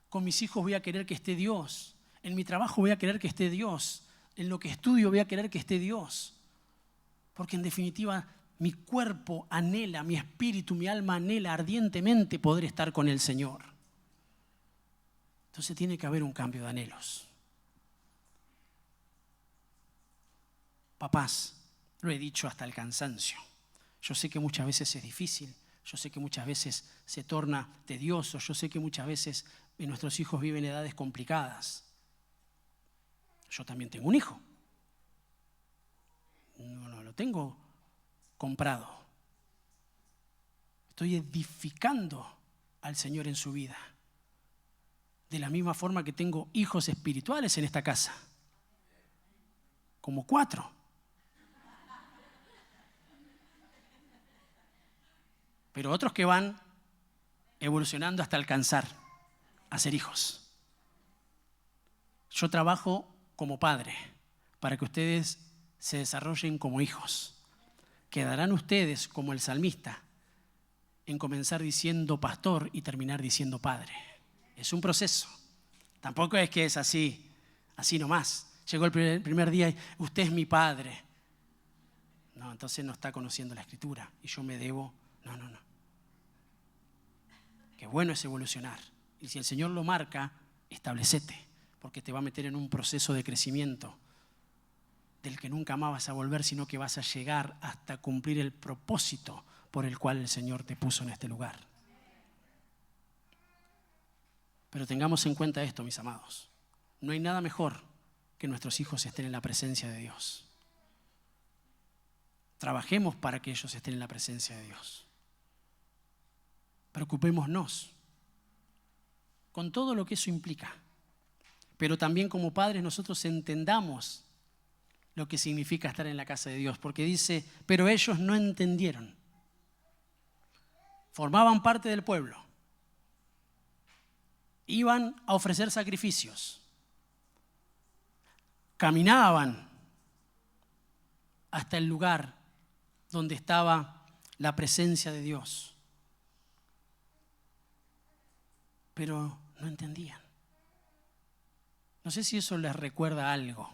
Con mis hijos voy a querer que esté Dios. En mi trabajo voy a querer que esté Dios. En lo que estudio voy a querer que esté Dios. Porque en definitiva mi cuerpo anhela, mi espíritu, mi alma anhela ardientemente poder estar con el Señor. Entonces tiene que haber un cambio de anhelos. Papás, lo he dicho hasta el cansancio. Yo sé que muchas veces es difícil, yo sé que muchas veces se torna tedioso, yo sé que muchas veces nuestros hijos viven edades complicadas. Yo también tengo un hijo. No lo tengo comprado. Estoy edificando al Señor en su vida. De la misma forma que tengo hijos espirituales en esta casa. Como 4. Pero otros que van evolucionando hasta alcanzar a ser hijos. Yo trabajo como padre para que ustedes se desarrollen como hijos. Quedarán ustedes como el salmista en comenzar diciendo pastor y terminar diciendo padre. Es un proceso. Tampoco es que es así nomás. Llegó el primer día y usted es mi padre. No, entonces no está conociendo la Escritura y yo me debo. No. Qué bueno es evolucionar. Y si el Señor lo marca, establecete, porque te va a meter en un proceso de crecimiento del que nunca más vas a volver, sino que vas a llegar hasta cumplir el propósito por el cual el Señor te puso en este lugar. Pero tengamos en cuenta esto, mis amados. No hay nada mejor que nuestros hijos estén en la presencia de Dios. Trabajemos para que ellos estén en la presencia de Dios. Preocupémonos con todo lo que eso implica. Pero también como padres nosotros entendamos lo que significa estar en la casa de Dios. Porque dice, pero ellos no entendieron. Formaban parte del pueblo. Iban a ofrecer sacrificios. Caminaban hasta el lugar donde estaba la presencia de Dios. Pero no entendían. No sé si eso les recuerda algo.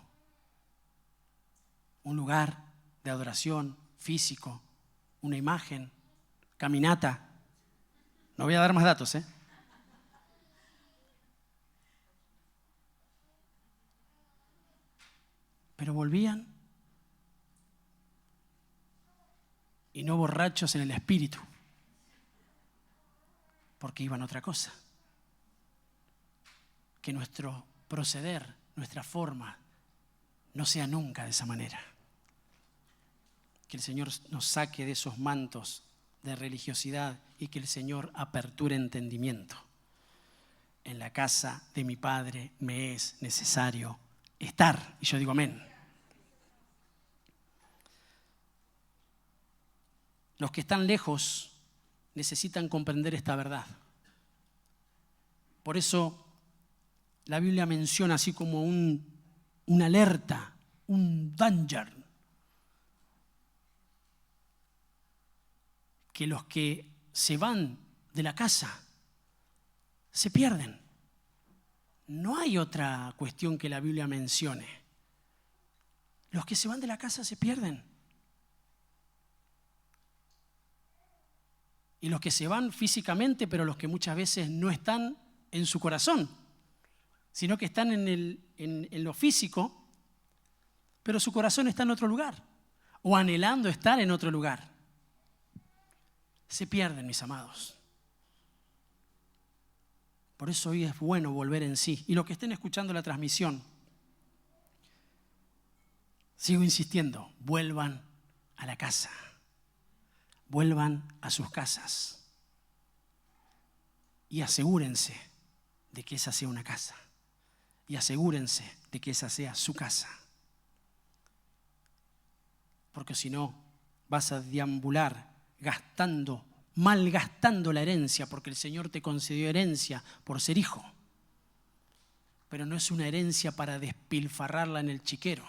Un lugar de adoración físico, una imagen, caminata. No voy a dar más datos, Pero volvían y no borrachos en el espíritu, porque iban a otra cosa. Que nuestro proceder, nuestra forma, no sea nunca de esa manera. Que el Señor nos saque de esos mantos de religiosidad y que el Señor aperture entendimiento. En la casa de mi Padre me es necesario estar. Y yo digo amén. Los que están lejos necesitan comprender esta verdad. Por eso la Biblia menciona así como una alerta, un danger. Que los que se van de la casa se pierden. No hay otra cuestión que la Biblia mencione. Los que se van de la casa se pierden. Y los que se van físicamente, pero los que muchas veces no están en su corazón, sino que están en lo físico, pero su corazón está en otro lugar, o anhelando estar en otro lugar. Se pierden, mis amados. Por eso hoy es bueno volver en sí. Y los que estén escuchando la transmisión, sigo insistiendo, vuelvan a la casa. Vuelvan a sus casas. Y asegúrense de que esa sea una casa. Y asegúrense de que esa sea su casa. Porque si no, vas a deambular malgastando la herencia, porque el Señor te concedió herencia por ser hijo. Pero no es una herencia para despilfarrarla en el chiquero.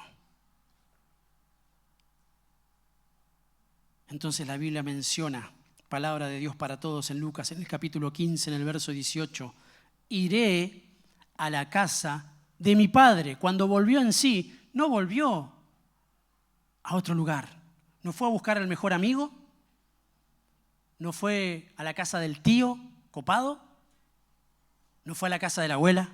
Entonces la Biblia menciona, palabra de Dios para todos en Lucas, en el capítulo 15, en el verso 18, iré a la casa de mi padre. Cuando volvió en sí, no volvió a otro lugar. No fue a buscar al mejor amigo. No fue a la casa del tío copado. No fue a la casa de la abuela.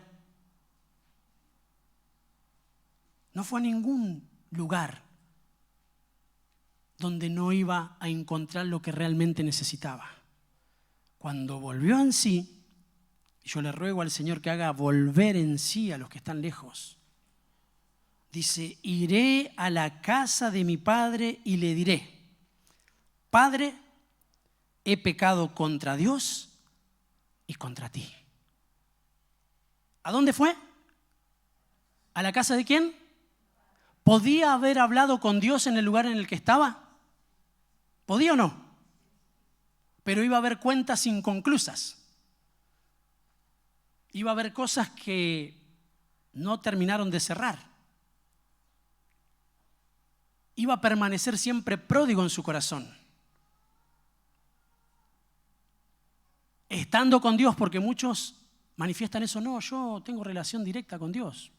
No fue a ningún lugar donde no iba a encontrar lo que realmente necesitaba. Cuando volvió en sí, yo le ruego al Señor que haga volver en sí a los que están lejos. Dice, iré a la casa de mi padre y le diré, Padre, he pecado contra Dios y contra ti. ¿A dónde fue? ¿A la casa de quién? ¿Podía haber hablado con Dios en el lugar en el que estaba? ¿Podía o no? Pero iba a haber cuentas inconclusas. Iba a haber cosas que no terminaron de cerrar. Iba a permanecer siempre pródigo en su corazón. Estando con Dios, porque muchos manifiestan eso. No, yo tengo relación directa con Dios.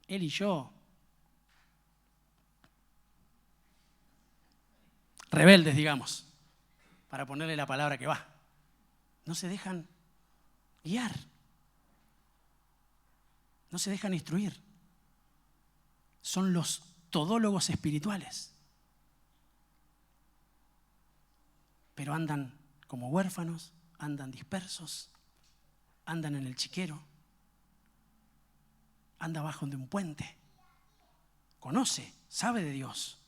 Él y yo. Rebeldes, digamos, para ponerle la palabra que va. No se dejan guiar. No se dejan instruir. Son los todólogos espirituales. Pero andan como huérfanos, andan dispersos, andan en el chiquero, anda abajo de un puente. Conoce, sabe de Dios,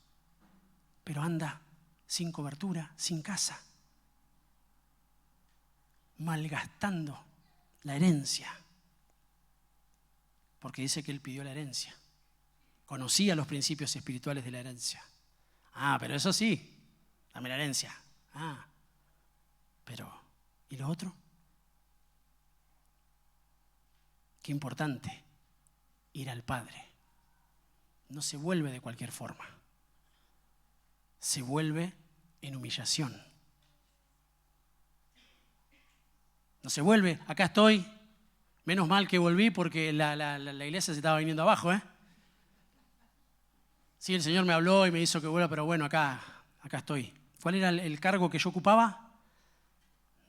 pero anda sin cobertura, sin casa, malgastando la herencia. Porque dice que él pidió la herencia. Conocía los principios espirituales de la herencia. Pero eso sí, dame la herencia. Pero, ¿y lo otro? Qué importante, ir al Padre. No se vuelve de cualquier forma. Se vuelve en humillación. No se vuelve, acá estoy, menos mal que volví porque la iglesia se estaba viniendo abajo, Sí, el Señor me habló y me hizo que vuelva, pero bueno, acá estoy. ¿Cuál era el cargo que yo ocupaba?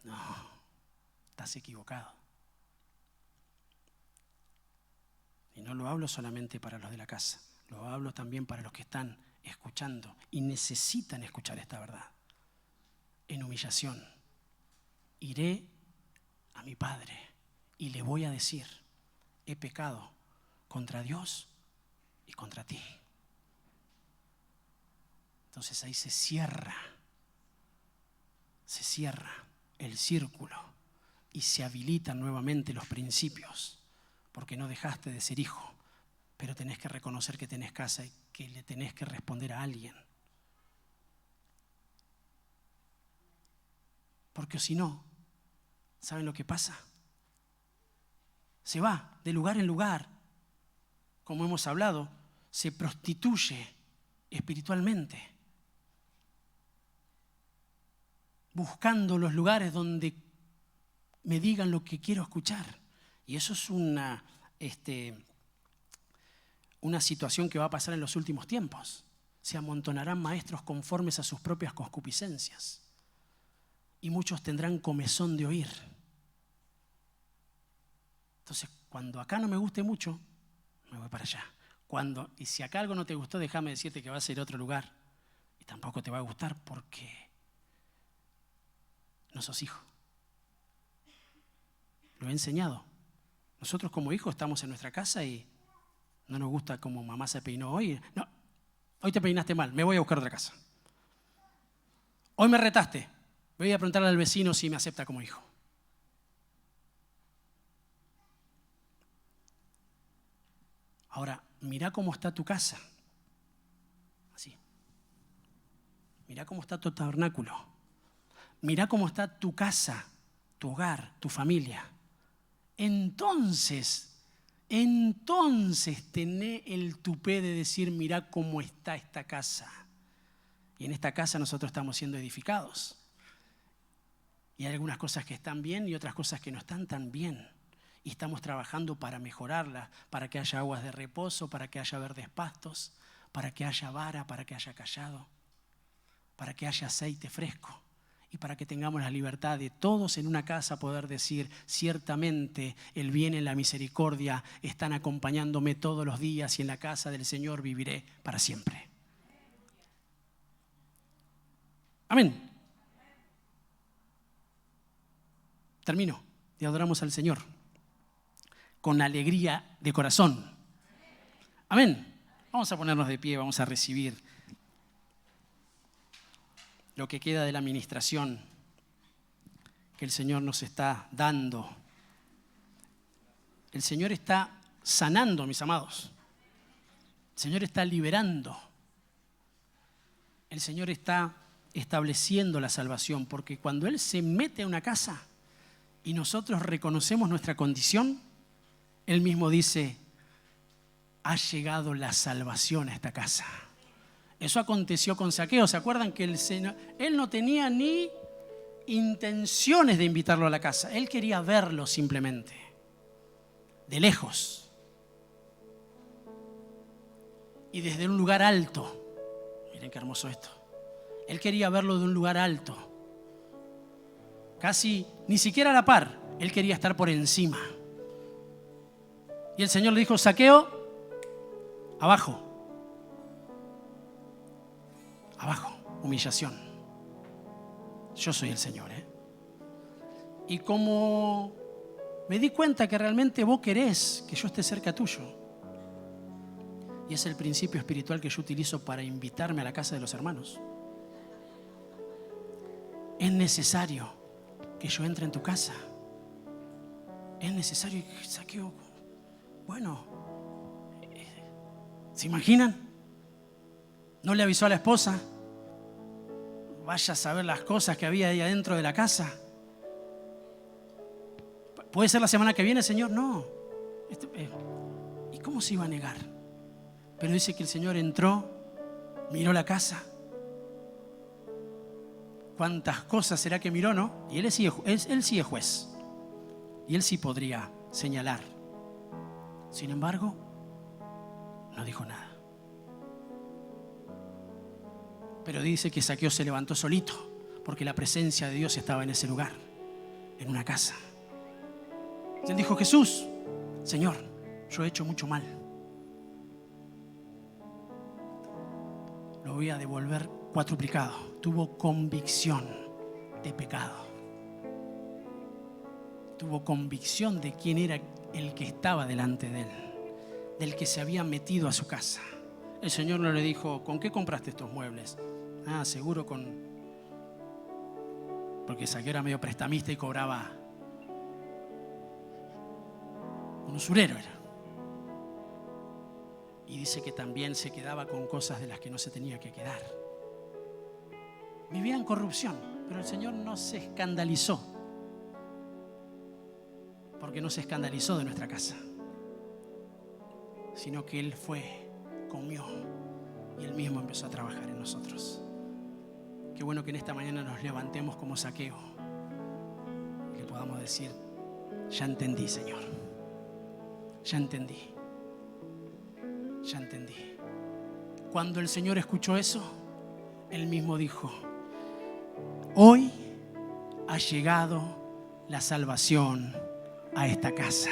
No, estás equivocado. Y no lo hablo solamente para los de la casa, lo hablo también para los que están escuchando y necesitan escuchar esta verdad. En humillación, iré a mi Padre y le voy a decir, he pecado contra Dios y contra ti. Entonces ahí se cierra el círculo y se habilitan nuevamente los principios, porque no dejaste de ser hijo, pero tenés que reconocer que tenés casa y que le tenés que responder a alguien. Porque si no, ¿saben lo que pasa? Se va de lugar en lugar, como hemos hablado, se prostituye espiritualmente, buscando los lugares donde me digan lo que quiero escuchar. Y eso es una situación que va a pasar en los últimos tiempos. Se amontonarán maestros conformes a sus propias concupiscencias. Y muchos tendrán comezón de oír. Entonces, cuando acá no me guste mucho, me voy para allá. Y si acá algo no te gustó, déjame decirte que vas a ir a otro lugar. Y tampoco te va a gustar porque no sos hijo. Lo he enseñado. Nosotros como hijos estamos en nuestra casa y no nos gusta cómo mamá se peinó hoy. No, hoy te peinaste mal, me voy a buscar otra casa. Hoy me retaste, voy a preguntarle al vecino si me acepta como hijo. Ahora, mirá cómo está tu casa. Así. Mirá cómo está tu tabernáculo. Mirá cómo está tu casa, tu hogar, tu familia. Entonces tené el tupé de decir, mirá cómo está esta casa. Y en esta casa nosotros estamos siendo edificados. Y hay algunas cosas que están bien y otras cosas que no están tan bien. Y estamos trabajando para mejorarla, para que haya aguas de reposo, para que haya verdes pastos, para que haya vara, para que haya callado, para que haya aceite fresco. y para que tengamos la libertad de todos en una casa poder decir, ciertamente el bien y la misericordia están acompañándome todos los días y en la casa del Señor viviré para siempre. Amén. Termino y adoramos al Señor con alegría de corazón. Amén. Vamos a ponernos de pie, vamos a recibir lo que queda de la administración que el Señor nos está dando. El Señor está sanando, mis amados. El Señor está liberando. El Señor está estableciendo la salvación, porque cuando Él se mete a una casa y nosotros reconocemos nuestra condición, Él mismo dice, ha llegado la salvación a esta casa. Eso aconteció con Zaqueo. ¿Se acuerdan que él no tenía ni intenciones de invitarlo a la casa? Él quería verlo simplemente, de lejos. Y desde un lugar alto. Miren qué hermoso esto. Él quería verlo de un lugar alto. Casi, ni siquiera a la par. Él quería estar por encima. Y el Señor le dijo, Zaqueo, abajo. Abajo, humillación. Yo soy el Señor, Y como me di cuenta que realmente vos querés que yo esté cerca tuyo, y es el principio espiritual que yo utilizo para invitarme a la casa de los hermanos, es necesario que yo entre en tu casa. Es necesario que Zaqueo, bueno, ¿se imaginan? No le avisó a la esposa. Vaya a saber las cosas que había ahí adentro de la casa. ¿Puede ser la semana que viene, Señor? No. ¿Y cómo se iba a negar? Pero dice que el Señor entró, miró la casa. ¿Cuántas cosas será que miró, no? Y él sí es juez. Y Él sí podría señalar. Sin embargo, no dijo nada. Pero dice que Zaqueo se levantó solito, porque la presencia de Dios estaba en ese lugar, en una casa. Y él dijo, Jesús, Señor, yo he hecho mucho mal. Lo voy a devolver cuatruplicado. Tuvo convicción de pecado. Tuvo convicción de quién era el que estaba delante de él, del que se había metido a su casa. El Señor no le dijo, ¿con qué compraste estos muebles? Ah, seguro porque Zaqueo era medio prestamista y cobraba. Un usurero era. Y dice que también se quedaba con cosas de las que no se tenía que quedar. Vivía en corrupción, pero el Señor no se escandalizó. Porque no se escandalizó de nuestra casa, sino que Él fue, comió y Él mismo empezó a trabajar en nosotros. Qué bueno que en esta mañana nos levantemos como Zaqueo y que podamos decir, ya entendí, Señor, ya entendí, ya entendí. Cuando el Señor escuchó eso, Él mismo dijo, hoy ha llegado la salvación a esta casa.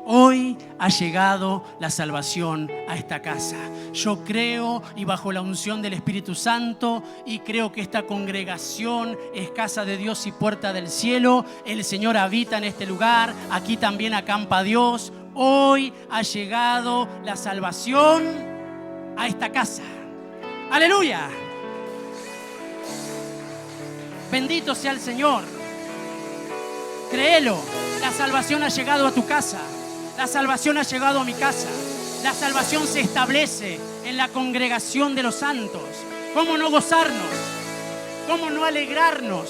Hoy ha llegado la salvación a esta casa. Yo creo y bajo la unción del Espíritu Santo y creo que esta congregación es casa de Dios y puerta del cielo. El Señor habita en este lugar. Aquí también acampa Dios. Hoy ha llegado la salvación a esta casa. ¡Aleluya! Bendito sea el Señor. Créelo. La salvación ha llegado a tu casa. La salvación ha llegado a mi casa. La salvación se establece en la congregación de los santos. ¿Cómo no gozarnos? ¿Cómo no alegrarnos?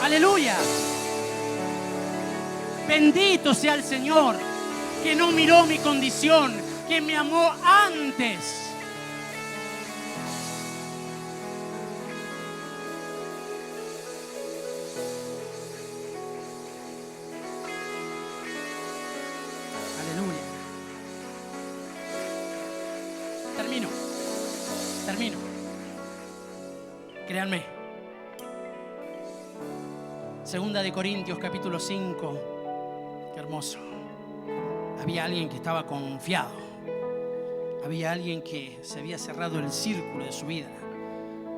¡Aleluya! Bendito sea el Señor, que no miró mi condición, que me amó antes. Termino. Créanme, Segunda de Corintios capítulo 5. Qué hermoso. Había alguien que estaba confiado. Había alguien que se había cerrado el círculo de su vida,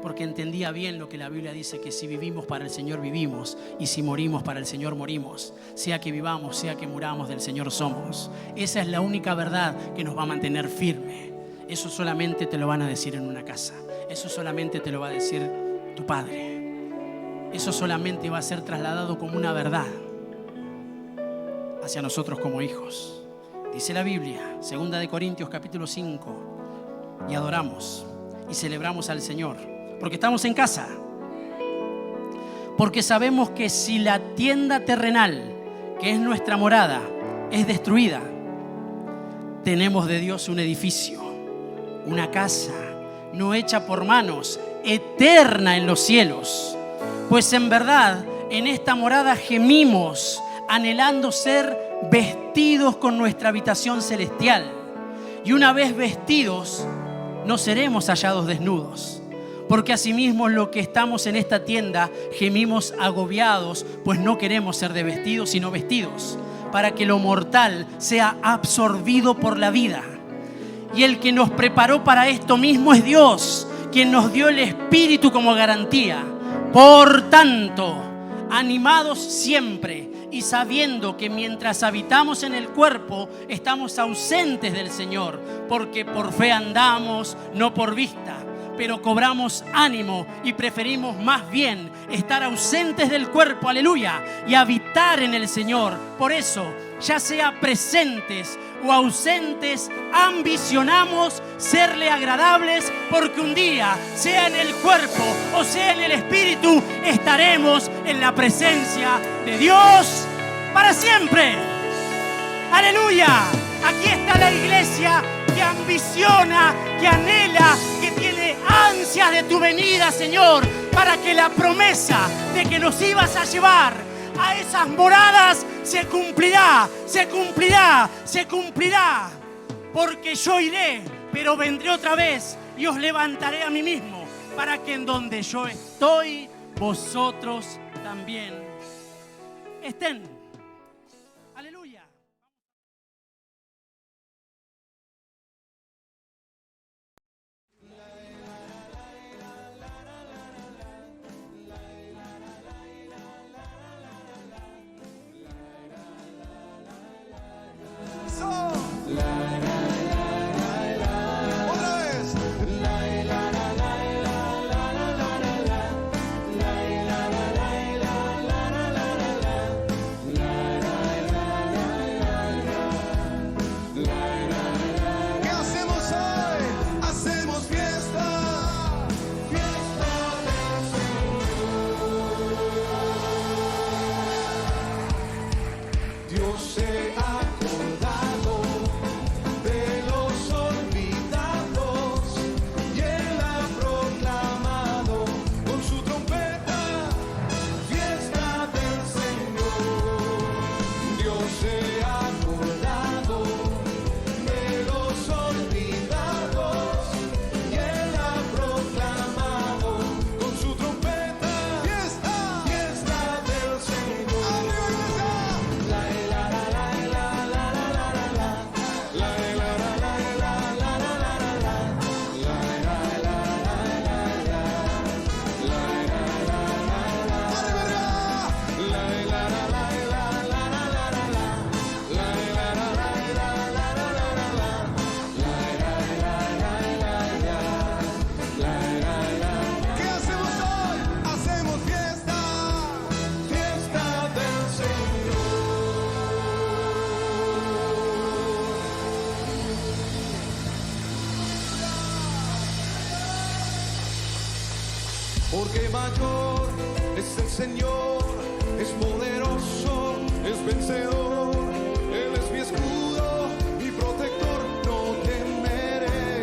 porque entendía bien lo que la Biblia dice, que si vivimos para el Señor vivimos, y si morimos para el Señor morimos. Sea que vivamos, sea que muramos, del Señor somos. Esa es la única verdad que nos va a mantener firme. Eso solamente te lo van a decir en una casa. Eso solamente te lo va a decir tu padre. Eso solamente va a ser trasladado como una verdad hacia nosotros como hijos. Dice la Biblia, Segunda de Corintios capítulo 5, y adoramos y celebramos al Señor, porque estamos en casa. Porque sabemos que si la tienda terrenal, que es nuestra morada, es destruida, tenemos de Dios un edificio, una casa, no hecha por manos, eterna en los cielos. Pues en verdad, en esta morada gemimos, anhelando ser vestidos con nuestra habitación celestial. Y una vez vestidos, no seremos hallados desnudos. Porque asimismo lo que estamos en esta tienda gemimos agobiados, pues no queremos ser desvestidos, sino vestidos, para que lo mortal sea absorbido por la vida. Y el que nos preparó para esto mismo es Dios, quien nos dio el Espíritu como garantía. Por tanto, animados siempre y sabiendo que mientras habitamos en el cuerpo, estamos ausentes del Señor, porque por fe andamos, no por vista. Pero cobramos ánimo y preferimos más bien estar ausentes del cuerpo, aleluya, y habitar en el Señor. Por eso, ya sea presentes o ausentes, ambicionamos serle agradables, porque un día, sea en el cuerpo o sea en el espíritu, estaremos en la presencia de Dios para siempre. Aleluya. Aquí está la iglesia que ambiciona, que anhela, que tiene ansias de tu venida, Señor, para que la promesa de que nos ibas a llevar a esas moradas se cumplirá, se cumplirá, se cumplirá. Porque yo iré, pero vendré otra vez y os levantaré a mí mismo, para que en donde yo estoy, vosotros también estén. Aleluya. Porque mayor es el Señor, es poderoso, es vencedor. Él es mi escudo, mi protector, no temeré.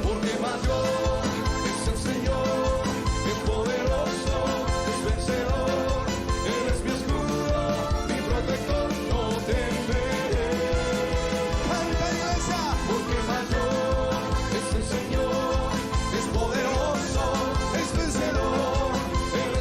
Porque mayor es el Señor, es poderoso, es vencedor. Él es mi escudo, mi protector, no temeré. Porque mayor es el Señor, es poderoso, es vencedor. Él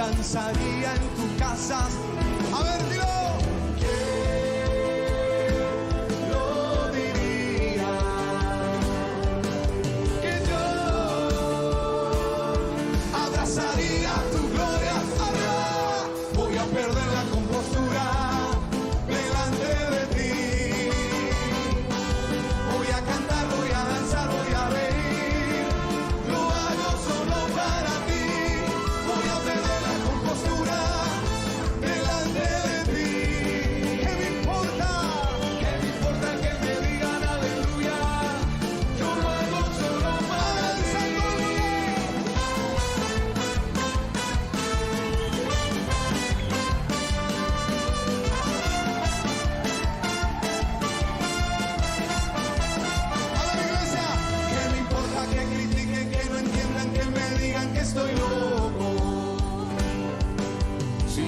danzaría en tu casa. A ver, dilo. ¿Quién lo diría? Que yo abrazaría tu gloria. Ahora voy a perder la compostura delante de ti. Voy a cantar, voy a danzar, voy a reír. Lo hago solo para ti. Voy a perder la compostura delante de ti. ¿Qué me importa? ¿Qué me importa que me digan aleluya? Yo lo hago solo para ti. A la iglesia, ¿qué me importa que critiquen, que no entiendan, que me digan que estoy loco? Si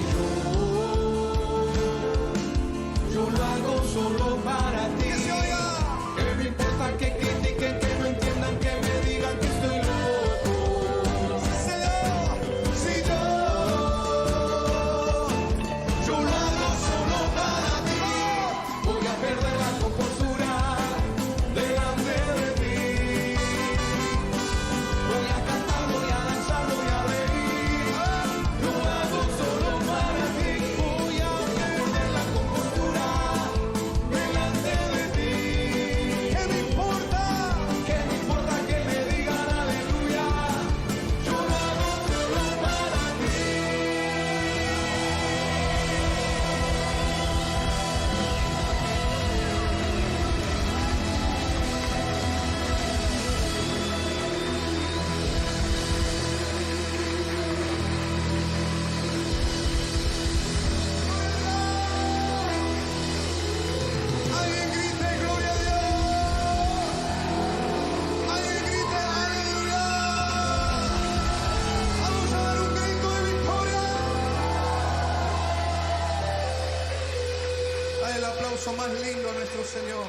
yo lo hago solo para ti. ¿Qué me importa que critiquen, que no entiendan, que me digan que estoy loco? Si yo lo hago solo para ti. Voy a perder la compostura delante de ti. Voy a cantar, voy a danzar, voy a reír. Lo hago solo para ti. Voy a perder la compostura delante de ti. ¿Qué me importa? ¿Qué me importa que me digan aleluya? Yo lo hago solo para ti. Alguien grite gloria a Dios. Alguien grite aleluya. Vamos a dar un grito de victoria. Dale el aplauso más lindo a nuestro Señor.